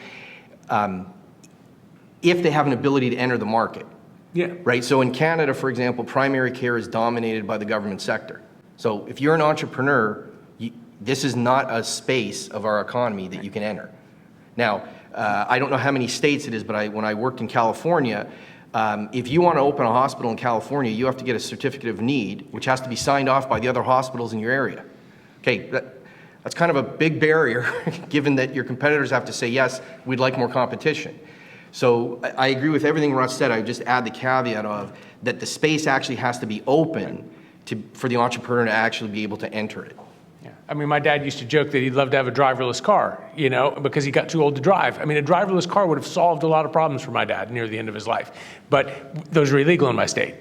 if they have an ability to enter the market. Yeah. Right? So in Canada, for example, primary care is dominated by the government sector. So if you're an entrepreneur, this is not a space of our economy that you can enter. Now, I don't know how many states it is, but when I worked in California, if you want to open a hospital in California, you have to get a certificate of need, which has to be signed off by the other hospitals in your area. Okay, that's kind of a big barrier, given that your competitors have to say, yes, we'd like more competition. So I agree with everything Russ said. I would just add the caveat of that the space actually has to be open for the entrepreneur to actually be able to enter it. Yeah. I mean, my dad used to joke that he'd love to have a driverless car, because he got too old to drive. I mean, a driverless car would have solved a lot of problems for my dad near the end of his life. But those are illegal in my state,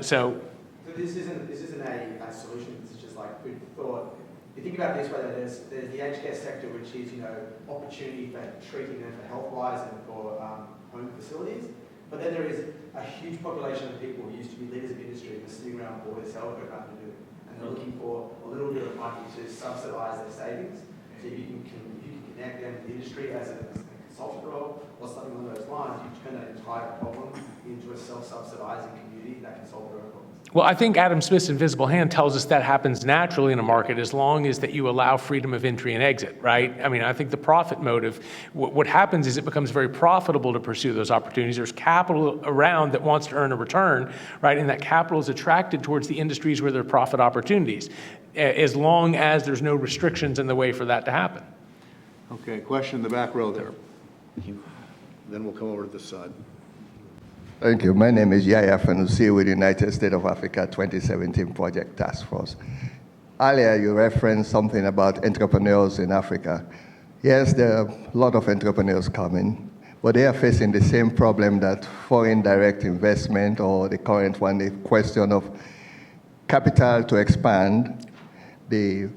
so. But this isn't a solution. This is just like food for thought. If you think about it this way, there's the aged care sector, which is opportunity for treating them for health-wise and for home facilities. But then there is a huge population of people who used to be leaders of industry who are sitting around bored as hell, got nothing to do, and they're looking for a little bit of money to subsidise their savings. So if you can connect them to the industry as a consultant role or something along those lines, you turn that entire problem into a self-subsidizing community that can solve their own problems. Well, I think Adam Smith's invisible hand tells us that happens naturally in a market as long as that you allow freedom of entry and exit, right? I mean, I think the profit motive, what happens is it becomes very profitable to pursue those opportunities. There's capital around that wants to earn a return, right? And that capital is attracted towards the industries where there are profit opportunities, as long as there's no restrictions in the way for that to happen. Okay, question in the back row there. Then we'll come over to this side. Thank you. My name is Yaya Fanusi with the United States of Africa 2017 Project Task Force. Earlier, you referenced something about entrepreneurs in Africa. Yes, there are a lot of entrepreneurs coming, but they are facing the same problem that foreign direct investment or the current one, the question of capital to expand, the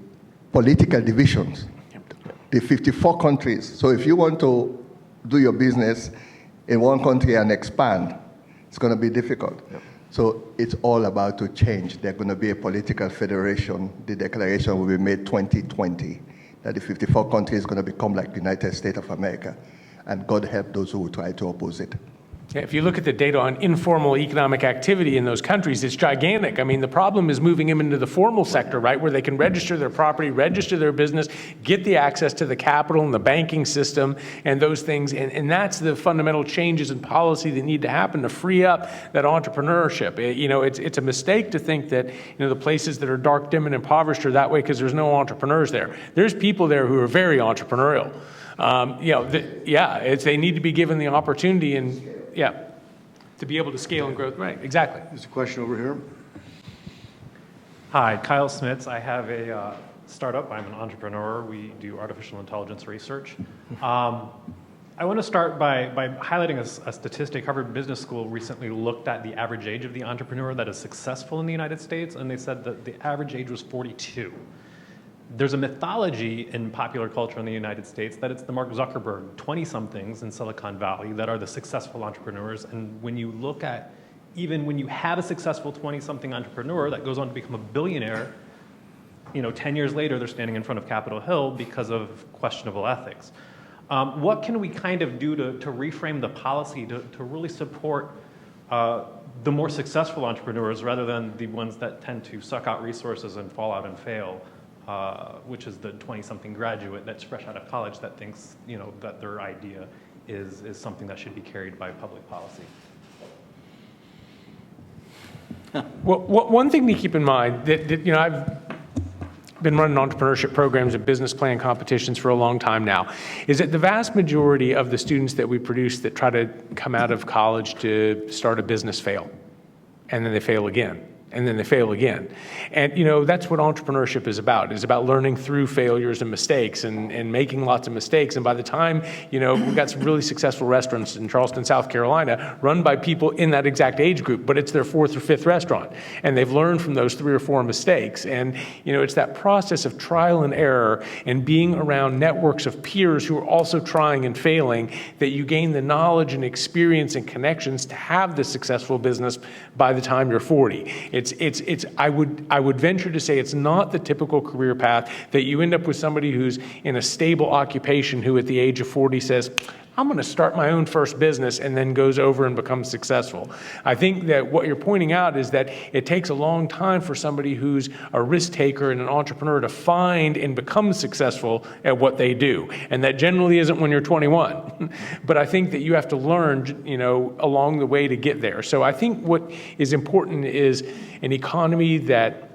political divisions, the 54 countries. So if you want to do your business in one country and expand, it's going to be difficult. Yep. So it's all about to change. There's going to be a political federation. The declaration will be made 2020, that the 54 countries is going to become like the United States of America. And God help those who will try to oppose it. Yeah, if you look at the data on informal economic activity in those countries, it's gigantic. I mean, the problem is moving them into the formal sector, right, where they can register their property, register their business, get the access to the capital and the banking system and those things. And that's the fundamental changes in policy that need to happen to free up that entrepreneurship. It's a mistake to think that, the places that are dark, dim, and impoverished are that way because there's no entrepreneurs there. There's people there who are very entrepreneurial. They need to be given the opportunity and to be able to scale and grow. Right, exactly. There's a question over here. Hi, Kyle Smits. I have a startup. I'm an entrepreneur. We do artificial intelligence research. I want to start by highlighting a statistic. Harvard Business School recently looked at the average age of the entrepreneur that is successful in the United States, and they said that the average age was 42. There's a mythology in popular culture in the United States that it's the Mark Zuckerberg 20-somethings in Silicon Valley that are the successful entrepreneurs. And when you look at, even when you have a successful 20-something entrepreneur that goes on to become a billionaire, 10 years later, they're standing in front of Capitol Hill because of questionable ethics. What can we kind of do to reframe the policy to really support the more successful entrepreneurs rather than the ones that tend to suck out resources and fall out and fail? Which is the 20-something graduate that's fresh out of college that thinks, that their idea is something that should be carried by public policy. Well, one thing to keep in mind that I've been running entrepreneurship programs and business plan competitions for a long time now, is that the vast majority of the students that we produce that try to come out of college to start a business fail, and then they fail again. And then they fail again. And, that's what entrepreneurship is about. It's about learning through failures and mistakes and making lots of mistakes. And by the time, we've got some really successful restaurants in Charleston, South Carolina, run by people in that exact age group, but it's their 4th or 5th restaurant. And they've learned from those 3 or 4 mistakes. And, it's that process of trial and error and being around networks of peers who are also trying and failing that you gain the knowledge and experience and connections to have this successful business by the time you're 40. I would venture to say it's not the typical career path that you end up with somebody who's in a stable occupation who at the age of 40 says, I'm going to start my own first business and then goes over and becomes successful. I think that what you're pointing out is that it takes a long time for somebody who's a risk taker and an entrepreneur to find and become successful at what they do. And that generally isn't when you're 21. But I think that you have to learn, along the way to get there. So I think what is important is an economy that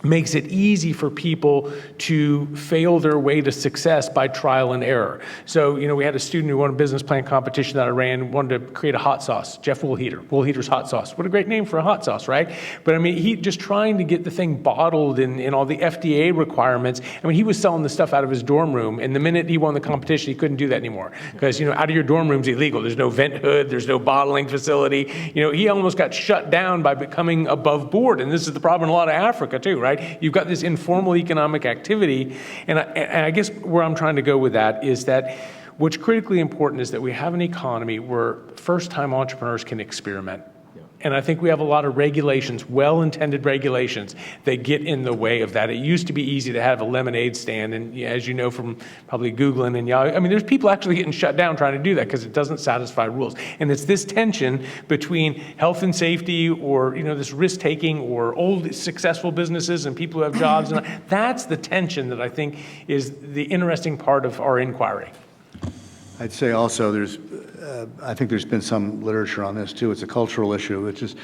makes it easy for people to fail their way to success by trial and error. So, we had a student who won a business plan competition that I ran, wanted to create a hot sauce, Jeff Woolheater's Hot Sauce. What a great name for a hot sauce, right? But he just trying to get the thing bottled in all the FDA requirements. He was selling the stuff out of his dorm room, and the minute he won the competition, he couldn't do that anymore. Because, out of your dorm room's illegal. There's no vent hood, there's no bottling facility. He almost got shut down by becoming above board. And this is the problem in a lot of Africa too, right? You've got this informal economic activity, and I guess where I'm trying to go with that is that what's critically important is that we have an economy where first-time entrepreneurs can experiment. And I think we have a lot of regulations, well-intended regulations, that get in the way of that. It used to be easy to have a lemonade stand, and as you know from probably Googling and Yahoo, I mean, there's people actually getting shut down trying to do that because it doesn't satisfy rules. And it's this tension between health and safety, or this risk-taking, or old successful businesses and people who have jobs. And that's the tension that I think is the interesting part of our inquiry. I'd say also I think there's been some literature on this too. It's a cultural issue. It's just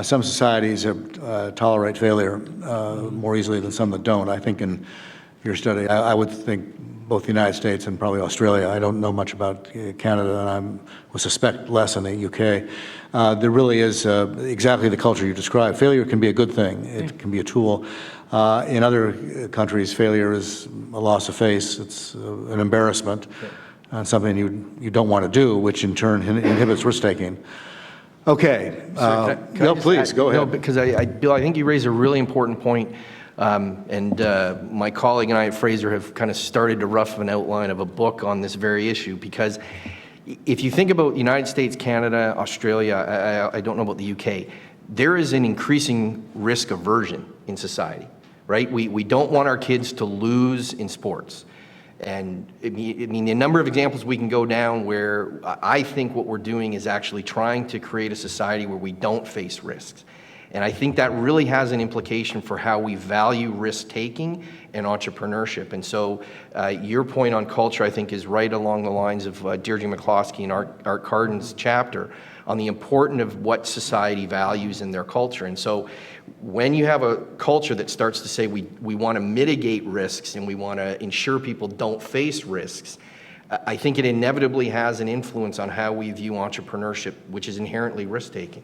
some societies tolerate failure more easily than some that don't. I think in your study, I would think both the United States and probably Australia. I don't know much about Canada, and I would suspect less in the UK. There really is exactly the culture you described. Failure can be a good thing. It can be a tool. In other countries, failure is a loss of face. It's an embarrassment. Something you don't want to do, which in turn inhibits risk-taking. Okay. No, please, go ahead. No, because Bill, I think you raise a really important point, and my colleague and I at Fraser have kind of started to rough an outline of a book on this very issue, because if you think about the United States, Canada, Australia, I don't know about the UK, there is an increasing risk aversion in society, right? We don't want our kids to lose in sports. And I mean, the number of examples we can go down where I think what we're doing is actually trying to create a society where we don't face risks. And I think that really has an implication for how we value risk-taking and entrepreneurship. And so your point on culture, I think, is right along the lines of Deirdre McCloskey and Art Carden's chapter on the importance of what society values in their culture. And so when you have a culture that starts to say we want to mitigate risks and we want to ensure people don't face risks, I think it inevitably has an influence on how we view entrepreneurship, which is inherently risk-taking.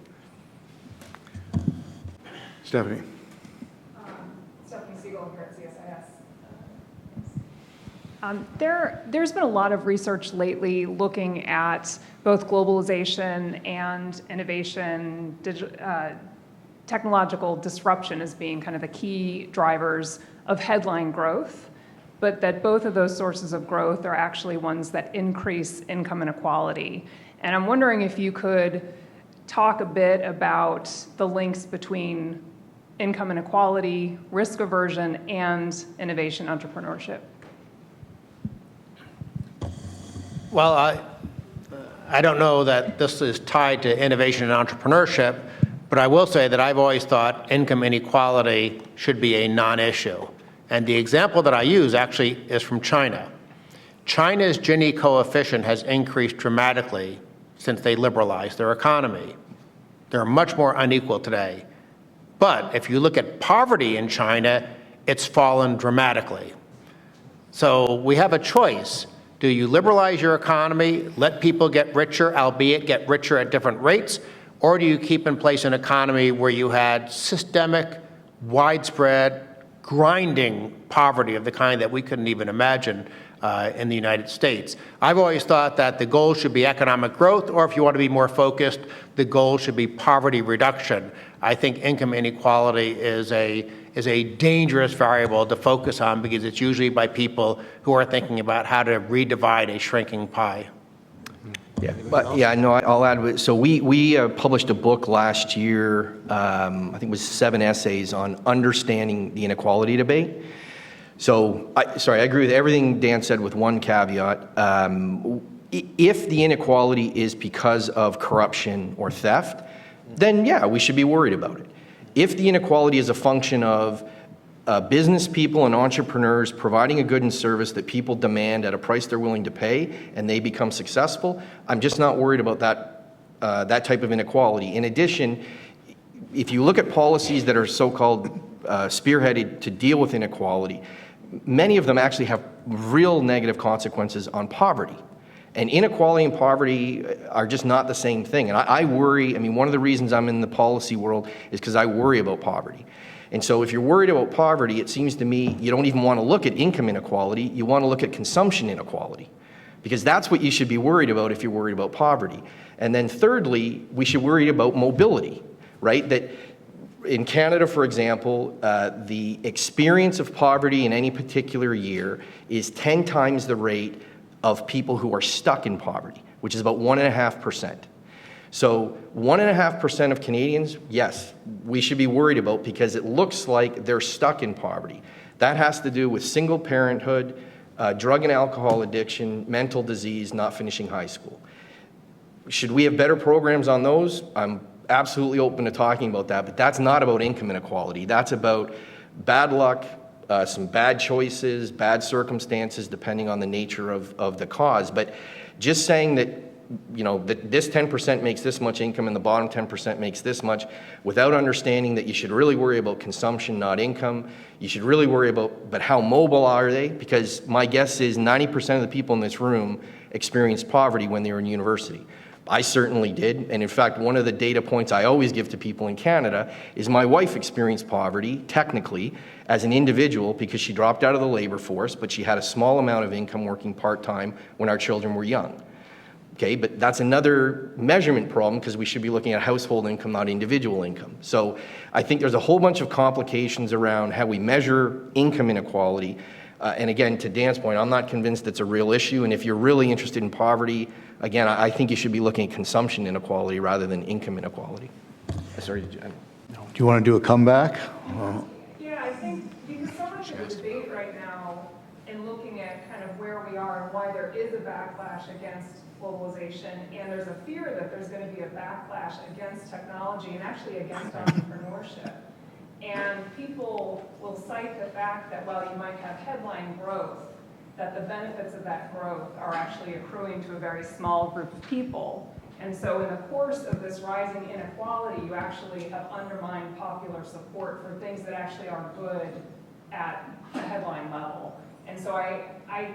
Stephanie. Stephanie Siegel here at CSIS. There's been a lot of research lately looking at both globalization and innovation, technological disruption as being kind of the key drivers of headline growth, but that both of those sources of growth are actually ones that increase income inequality. And I'm wondering if you could talk a bit about the links between income inequality, risk aversion, and innovation entrepreneurship. Well, I don't know that this is tied to innovation and entrepreneurship, but I will say that I've always thought income inequality should be a non-issue. And the example that I use actually is from China. China's Gini coefficient has increased dramatically since they liberalized their economy. They're much more unequal today. But if you look at poverty in China, it's fallen dramatically. So we have a choice. Do you liberalize your economy, let people get richer, albeit get richer at different rates, or do you keep in place an economy where you had systemic, widespread, grinding poverty of the kind that we couldn't even imagine in the United States? I've always thought that the goal should be economic growth, or if you want to be more focused, the goal should be poverty reduction. I think income inequality is a dangerous variable to focus on because it's usually by people who are thinking about how to redivide a shrinking pie. Yeah, but yeah, no, I'll add. So we published a book last year. I think it was 7 essays on understanding the inequality debate. So, I agree with everything Dan said with one caveat. If the inequality is because of corruption or theft, then yeah, we should be worried about it. If the inequality is a function of business people and entrepreneurs providing a good and service that people demand at a price they're willing to pay and they become successful, I'm just not worried about that type of inequality. In addition, if you look at policies that are so-called spearheaded to deal with inequality, many of them actually have real negative consequences on poverty. And inequality and poverty are just not the same thing. And I worry, I mean, one of the reasons I'm in the policy world is because I worry about poverty. And so if you're worried about poverty, it seems to me you don't even want to look at income inequality, you want to look at consumption inequality. Because that's what you should be worried about if you're worried about poverty. And then thirdly, we should worry about mobility, right? That in Canada, for example, the experience of poverty in any particular year is 10 times the rate of people who are stuck in poverty, which is about 1.5%. So 1.5% of Canadians, yes, we should be worried about because it looks like they're stuck in poverty. That has to do with single parenthood, drug and alcohol addiction, mental disease, not finishing high school. Should we have better programs on those? I'm absolutely open to talking about that, but that's not about income inequality. That's about bad luck, some bad choices, bad circumstances, depending on the nature of the cause. But just saying that, that this 10% makes this much income and the bottom 10% makes this much, without understanding that you should really worry about consumption, not income. You should really worry about, but how mobile are they? Because my guess is 90% of the people in this room experienced poverty when they were in university. I certainly did, and in fact, one of the data points I always give to people in Canada is my wife experienced poverty, technically, as an individual because she dropped out of the labor force, but she had a small amount of income working part-time when our children were young. Okay, but that's another measurement problem because we should be looking at household income, not individual income. So I think there's a whole bunch of complications around how we measure income inequality. And again, to Dan's point, I'm not convinced it's a real issue. And if you're really interested in poverty, again, I think you should be looking at consumption inequality rather than income inequality. Sorry, Do you want to do a comeback? Yeah, I think because so much of the debate right now in looking at kind of where we are and why there is a backlash against globalization, and there's a fear that there's going to be a backlash against technology and actually against entrepreneurship. And people will cite the fact that while you might have headline growth, that the benefits of that growth are actually accruing to a very small group of people. And so in the course of this rising inequality, you actually have undermined popular support for things that actually are good at the headline level. And so I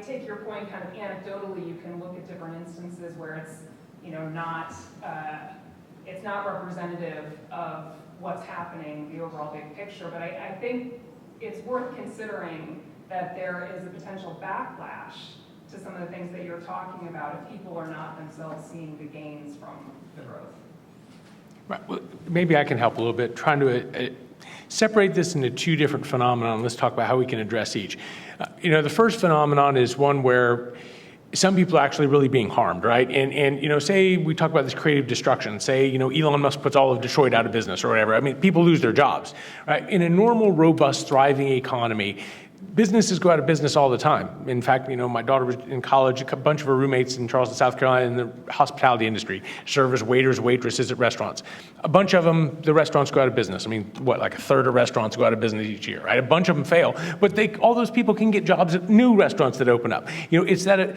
take your point kind of anecdotally. You can look at different instances where it's, it's not representative of what's happening, the overall big picture. But I think it's worth considering that there is a potential backlash to some of the things that you're talking about if people are not themselves seeing the gains from the growth. Right. Well, maybe I can help a little bit, trying to separate this into two different phenomena. Let's talk about how we can address each. The first phenomenon is one where some people are actually really being harmed, right? And say we talk about this creative destruction. Say, Elon Musk puts all of Detroit out of business or whatever. I mean, people lose their jobs, right? In a normal, robust, thriving economy, businesses go out of business all the time. In fact, my daughter was in college, a bunch of her roommates in Charleston, South Carolina, in the hospitality industry, serve as waiters, waitresses at restaurants. A bunch of them, the restaurants go out of business. I mean, like a third of restaurants go out of business each year, right? A bunch of them fail, but all those people can get jobs at new restaurants that open up. It's that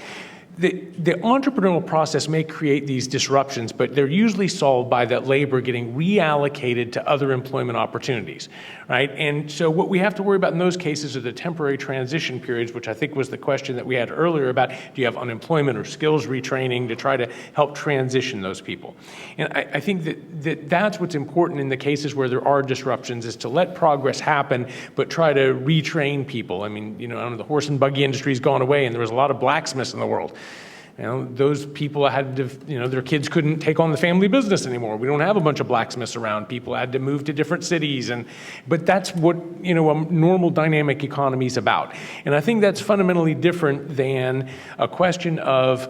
the entrepreneurial process may create these disruptions, but they're usually solved by that labor getting reallocated to other employment opportunities, right? And so what we have to worry about in those cases are the temporary transition periods, which I think was the question that we had earlier about, do you have unemployment or skills retraining to try to help transition those people? And I think that's what's important in the cases where there are disruptions, is to let progress happen, but try to retrain people. I mean, the horse and buggy industry's gone away, and there was a lot of blacksmiths in the world. Those people had to, their kids couldn't take on the family business anymore. We don't have a bunch of blacksmiths around. People had to move to different cities. But that's what, a normal dynamic economy is about. And I think that's fundamentally different than a question of,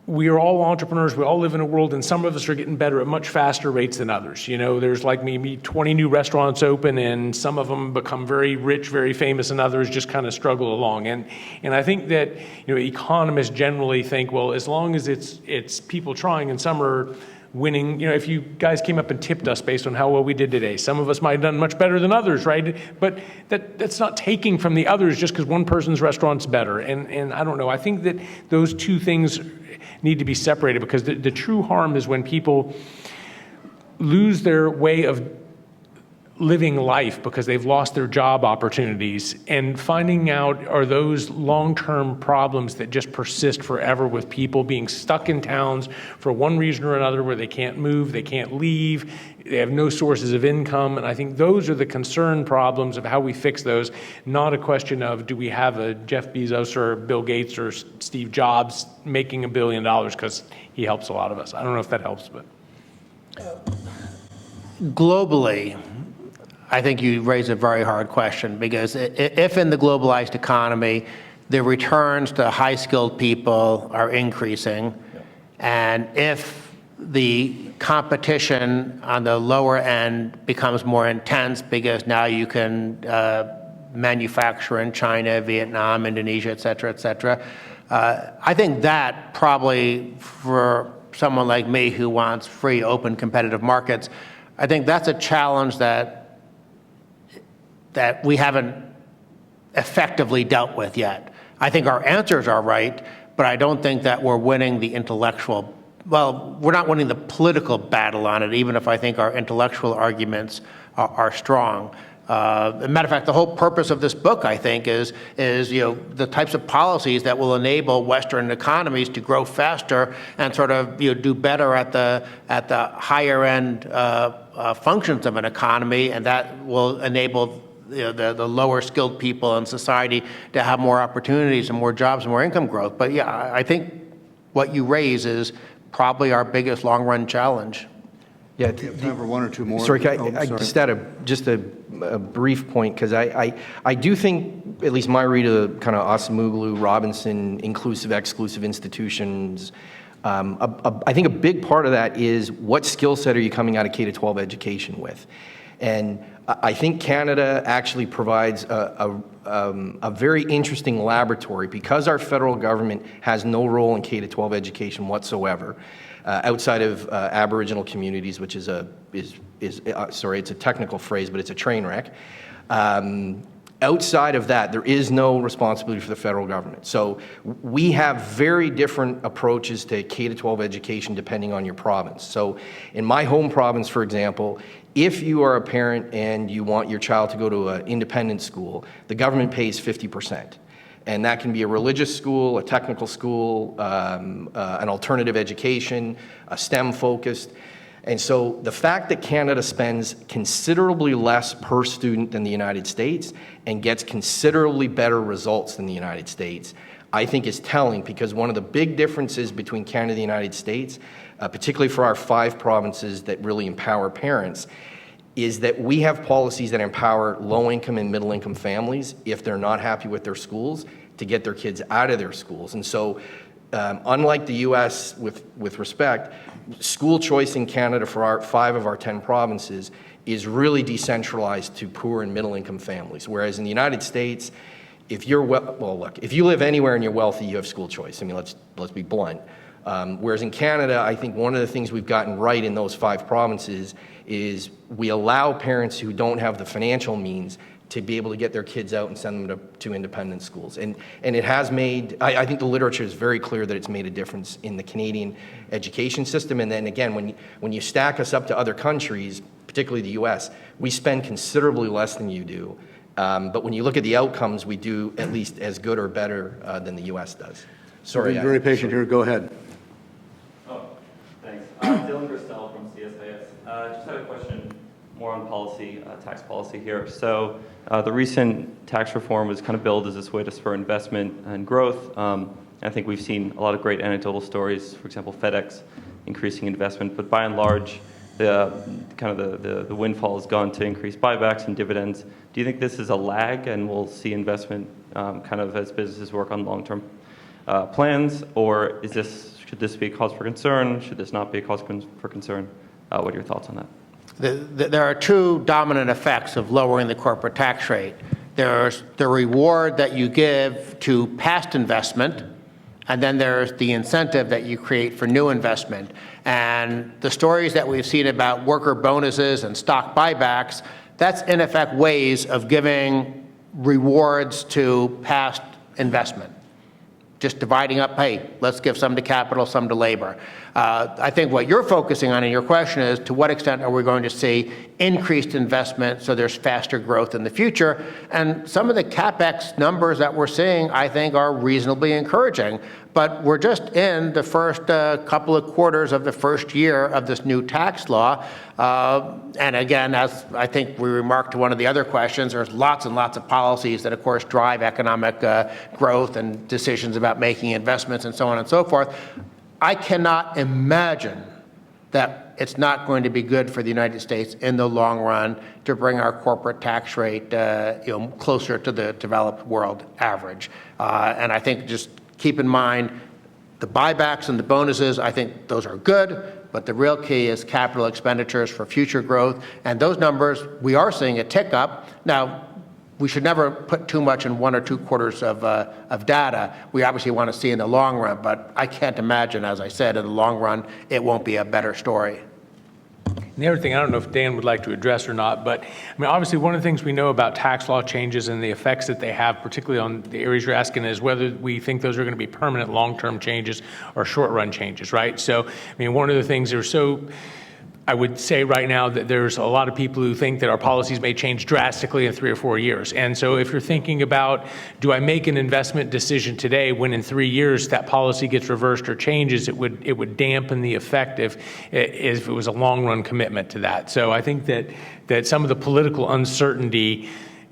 we are all entrepreneurs. We all live in a world, and some of us are getting better at much faster rates than others. There's like maybe 20 new restaurants open, and some of them become very rich, very famous, and others just kind of struggle along. And I think that economists generally think, well, as long as it's people trying, and some are winning. If you guys came up and tipped us based on how well we did today, some of us might have done much better than others, right? But that's not taking from the others just because one person's restaurant's better. And I don't know. I think that those two things need to be separated, because the true harm is when people lose their way of living life because they've lost their job opportunities, and finding out are those long-term problems that just persist forever, with people being stuck in towns for one reason or another, where they can't move, they can't leave, they have no sources of income. And I think those are the concern problems of how we fix those, not a question of, do we have a Jeff Bezos or Bill Gates or Steve Jobs making $1 billion because he helps a lot of us. I don't know if that helps, but. Globally, I think you raise a very hard question, because if in the globalized economy, the returns to high-skilled people are increasing, and if the competition on the lower end becomes more intense because now you can manufacture in China, Vietnam, Indonesia, et cetera, I think that probably for someone like me who wants free, open, competitive markets, I think that's a challenge that we haven't effectively dealt with yet. I think our answers are right, but I don't think that we're winning the intellectual, well, we're not winning the political battle on it, even if I think our intellectual arguments are strong. As a matter of fact, the whole purpose of this book, I think, is the types of policies that will enable Western economies to grow faster and sort of do better at the higher end functions of an economy, and that will enable the lower skilled people in society to have more opportunities and more jobs and more income growth. But yeah, I think what you raise is probably our biggest long run challenge. Yeah, We have time for one or two more. sorry, Oh, I sorry. just add a brief point, because I do think, at least my read of kind of Acemoglu, Robinson, inclusive, exclusive institutions, I think a big part of that is what skill set are you coming out of K-12 education with? And I think Canada actually provides a very interesting laboratory, because our federal government has no role in K-12 education whatsoever, outside of Aboriginal communities, which is sorry, it's a technical phrase, but it's a train wreck. Outside of that, there is no responsibility for the federal government. So we have very different approaches to K-12 education depending on your province. So in my home province, for example, if you are a parent and you want your child to go to an independent school, the government pays 50%. And that can be a religious school, a technical school, an alternative education, a STEM focused. And so the fact that Canada spends considerably less per student than the United States and gets considerably better results than the United States, I think is telling, because one of the big differences between Canada and the United States, particularly for our 5 provinces that really empower parents, is that we have policies that empower low-income and middle-income families, if they're not happy with their schools, to get their kids out of their schools. And so unlike the US, with respect, school choice in Canada for our 5 of our 10 provinces is really decentralized to poor and middle-income families. Whereas in the United States, if you're if you live anywhere and you're wealthy, you have school choice. I mean, let's be blunt. Whereas in Canada, I think one of the things we've gotten right in those 5 provinces is we allow parents who don't have the financial means to be able to get their kids out and send them to independent schools. And it has made, I think the literature is very clear that it's made a difference in the Canadian education system. And then again, when you stack us up to other countries, particularly the US, we spend considerably less than you do. But when you look at the outcomes, we do at least as good or better than the US does. Sorry. Being very patient here. Go ahead. Oh, thanks. Dylan Gristel from CSIS. Just had a question more on policy, tax policy here. So the recent tax reform was kind of billed as this way to spur investment and growth. I think we've seen a lot of great anecdotal stories, for example, FedEx increasing investment, but by and large, the windfall has gone to increase buybacks and dividends. Do you think this is a lag and we'll see investment kind of as businesses work on long-term plans, or should this be a cause for concern? Should this not be a cause for concern? What are your thoughts on that? There are 2 dominant effects of lowering the corporate tax rate. There's the reward that you give to past investment, and then there's the incentive that you create for new investment. And the stories that we've seen about worker bonuses and stock buybacks, that's in effect ways of giving rewards to past investment. Just dividing up, hey, let's give some to capital, some to labor. I think what you're focusing on in your question is, to what extent are we going to see increased investment so there's faster growth in the future? And some of the CapEx numbers that we're seeing, I think, are reasonably encouraging. But we're just in the first couple of quarters of the first year of this new tax law. And again, as I think we remarked to one of the other questions, there's lots and lots of policies that, of course, drive economic growth and decisions about making investments and so on and so forth. I cannot imagine that it's not going to be good for the United States in the long run to bring our corporate tax rate closer to the developed world average. And I think just keep in mind the buybacks and the bonuses, I think those are good, but the real key is capital expenditures for future growth. And those numbers, we are seeing a tick up. Now, we should never put too much in 1 or 2 quarters of data. We obviously want to see in the long run, but I can't imagine, as I said, in the long run, it won't be a better story. And the other thing, I don't know if Dan would like to address or not, but I mean, obviously one of the things we know about tax law changes and the effects that they have, particularly on the areas you're asking, is whether we think those are going to be permanent long-term changes or short-run changes, right? So, I mean, one of the things that are so, I would say right now that there's a lot of people who think that our policies may change drastically in 3 or 4 years. And so if you're thinking about, do I make an investment decision today when in 3 years that policy gets reversed or changes, it would dampen the effect if it was a long run commitment to that. So I think that some of the political uncertainty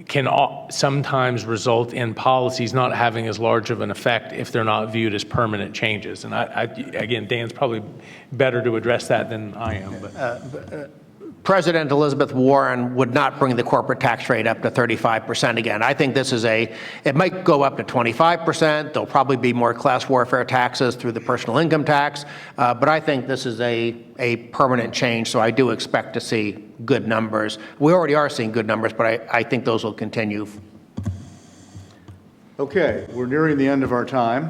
can sometimes result in policies not having as large of an effect if they're not viewed as permanent changes. And again, Dan's probably better to address that than I am. But. President Elizabeth Warren would not bring the corporate tax rate up to 35% again. I think this is it might go up to 25%. There'll probably be more class warfare taxes through the personal income tax. But I think this is a permanent change, so I do expect to see good numbers. We already are seeing good numbers, but I think those will continue. Okay, we're nearing the end of our time.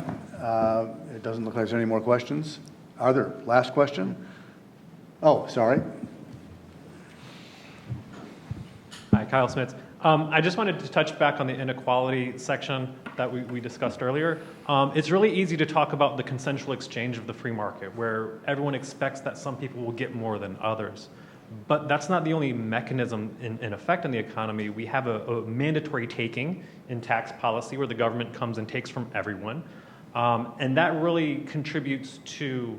It doesn't look like there's any more questions. Are there? Last question? Oh, sorry. Hi, Kyle Smits. I just wanted to touch back on the inequality section that we discussed earlier. It's really easy to talk about the consensual exchange of the free market, where everyone expects that some people will get more than others. But that's not the only mechanism in effect in the economy. We have a mandatory taking in tax policy where the government comes and takes from everyone. And that really contributes to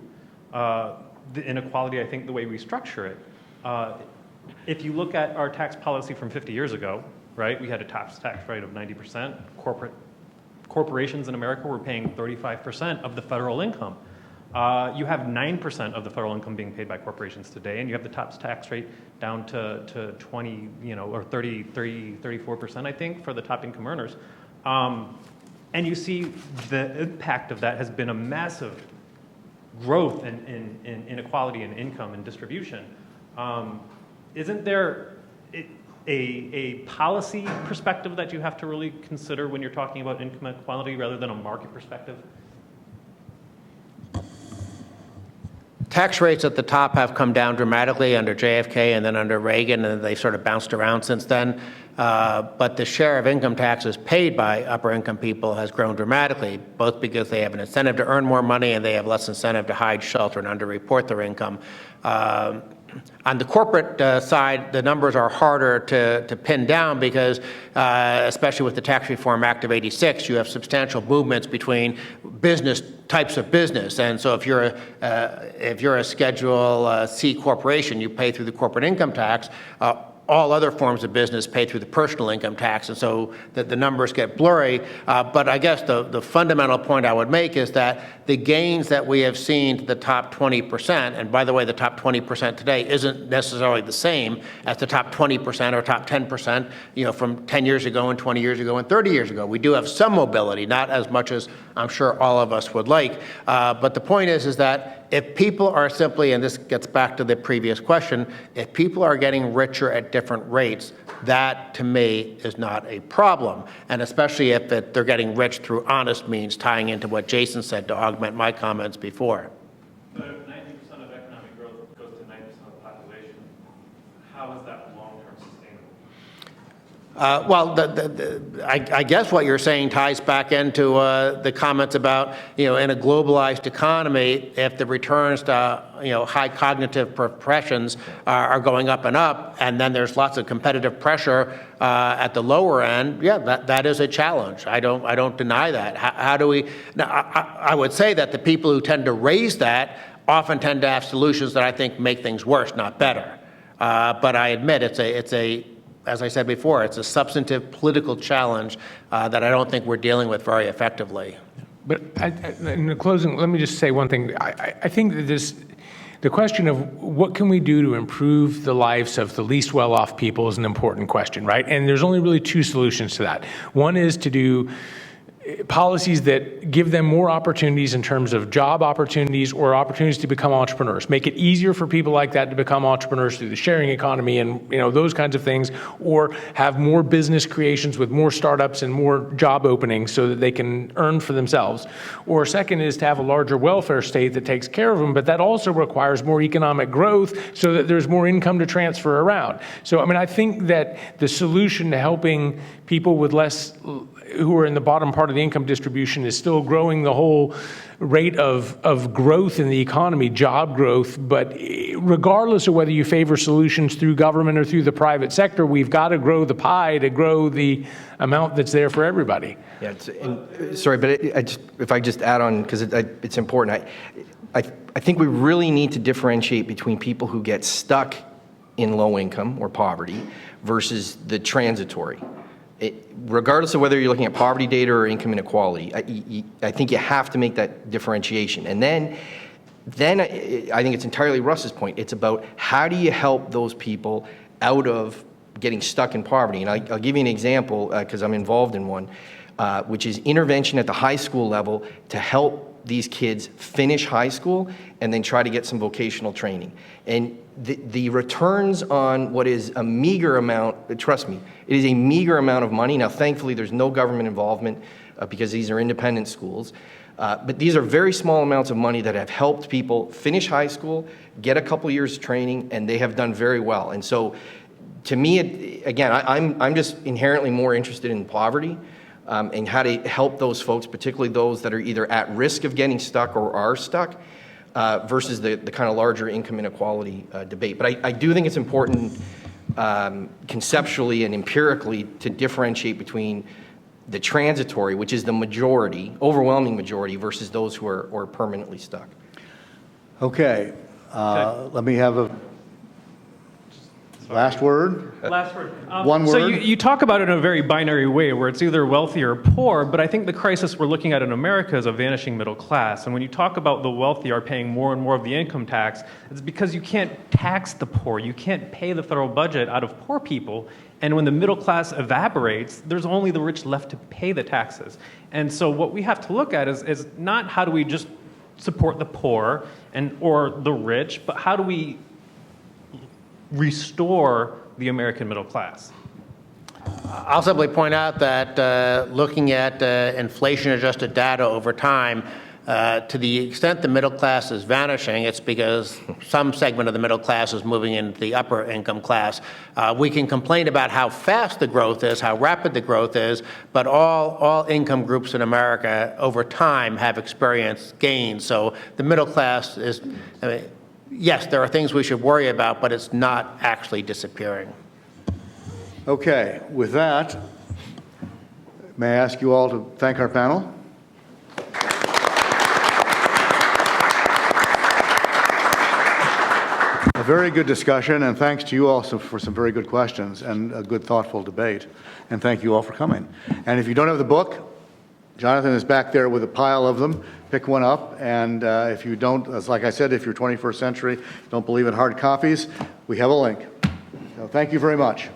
the inequality, I think, the way we structure it. If you look at our tax policy from 50 years ago, right, we had a tax rate of 90%. Corporations in America were paying 35% of the federal income. You have 9% of the federal income being paid by corporations today, and you have the top tax rate down to 20, or 34%, I think, for the top income earners. And you see the impact of that has been a massive growth in inequality in income and distribution. Isn't there a policy perspective that you have to really consider when you're talking about income inequality rather than a market perspective? Tax rates at the top have come down dramatically under JFK and then under Reagan, and they've sort of bounced around since then. But the share of income taxes paid by upper income people has grown dramatically, both because they have an incentive to earn more money and they have less incentive to hide, shelter, and underreport their income. On the corporate side, the numbers are harder to pin down because, especially with the Tax Reform Act of '86, you have substantial movements between types of business. And so if you're a Schedule C corporation, you pay through the corporate income tax. All other forms of business pay through the personal income tax, and so the numbers get blurry. But I guess the fundamental point I would make is that the gains that we have seen to the top 20%, and by the way, the top 20% today isn't necessarily the same as the top 20% or top 10%, from 10 years ago and 20 years ago and 30 years ago. We do have some mobility, not as much as I'm sure all of us would like. But the point is that if people are simply, and this gets back to the previous question, if people are getting richer at different rates, that to me is not a problem. And especially if they're getting rich through honest means, tying into what Jason said to augment my comments before. But if 90% of economic growth goes to 90% of the population, how is that long-term sustainable? Well, I guess what you're saying ties back into the comments about, in a globalized economy, if the returns to, high cognitive professions are going up and up, and then there's lots of competitive pressure at the lower end, yeah, that is a challenge. I don't deny that. How do we? Now, I would say that the people who tend to raise that often tend to have solutions that I think make things worse, not better. But I admit as I said before, it's a substantive political challenge that I don't think we're dealing with very effectively. But in the closing, let me just say one thing. I think that the question of what can we do to improve the lives of the least well-off people is an important question, right? And there's only really two solutions to that. One is to do policies that give them more opportunities in terms of job opportunities or opportunities to become entrepreneurs. Make it easier for people like that to become entrepreneurs through the sharing economy and those kinds of things, or have more business creations with more startups and more job openings so that they can earn for themselves. Or second is to have a larger welfare state that takes care of them, but that also requires more economic growth so that there's more income to transfer around. So, I mean, I think that the solution to helping people with less, who are in the bottom part of the income distribution, is still growing the whole rate of growth in the economy, job growth. But regardless of whether you favor solutions through government or through the private sector, we've got to grow the pie to grow the amount that's there for everybody. Yeah, sorry, but if I just add on, because it's important, I think we really need to differentiate between people who get stuck in low income or poverty versus the transitory. Regardless of whether you're looking at poverty data or income inequality, I think you have to make that differentiation. And then I think it's entirely Russ's point. It's about how do you help those people out of getting stuck in poverty. And I'll give you an example, because I'm involved in one, which is intervention at the high school level to help these kids finish high school and then try to get some vocational training. And the returns on what is a meager amount, trust me, it is a meager amount of money. Now, thankfully, there's no government involvement because these are independent schools. But these are very small amounts of money that have helped people finish high school, get a couple years training, and they have done very well. And so, to me, again, I'm just inherently more interested in poverty and how to help those folks, particularly those that are either at risk of getting stuck or are stuck, versus the kind of larger income inequality debate. But I do think it's important conceptually and empirically to differentiate between the transitory, which is the majority, overwhelming majority, versus those who are permanently stuck. Okay. Let me have a last word. Last word. One word. So you talk about it in a very binary way where it's either wealthy or poor, but I think the crisis we're looking at in America is a vanishing middle class. And when you talk about the wealthy are paying more and more of the income tax, it's because you can't tax the poor. You can't pay the federal budget out of poor people. And when the middle class evaporates, there's only the rich left to pay the taxes. And so what we have to look at is not how do we just support the poor or the rich, but how do we restore the American middle class? I'll simply point out that looking at inflation-adjusted data over time, to the extent the middle class is vanishing, it's because some segment of the middle class is moving into the upper income class. We can complain about how fast the growth is, how rapid the growth is, but all income groups in America over time have experienced gains. So the middle class is, yes, there are things we should worry about, but it's not actually disappearing. Okay, with that, may I ask you all to thank our panel? A very good discussion, and thanks to you also for some very good questions and a good, thoughtful debate. And thank you all for coming. And if you don't have the book, Jonathan is back there with a pile of them. Pick one up, and if you don't, as like I said, if you're 21st century, don't believe in hard copies, we have a link. So thank you very much.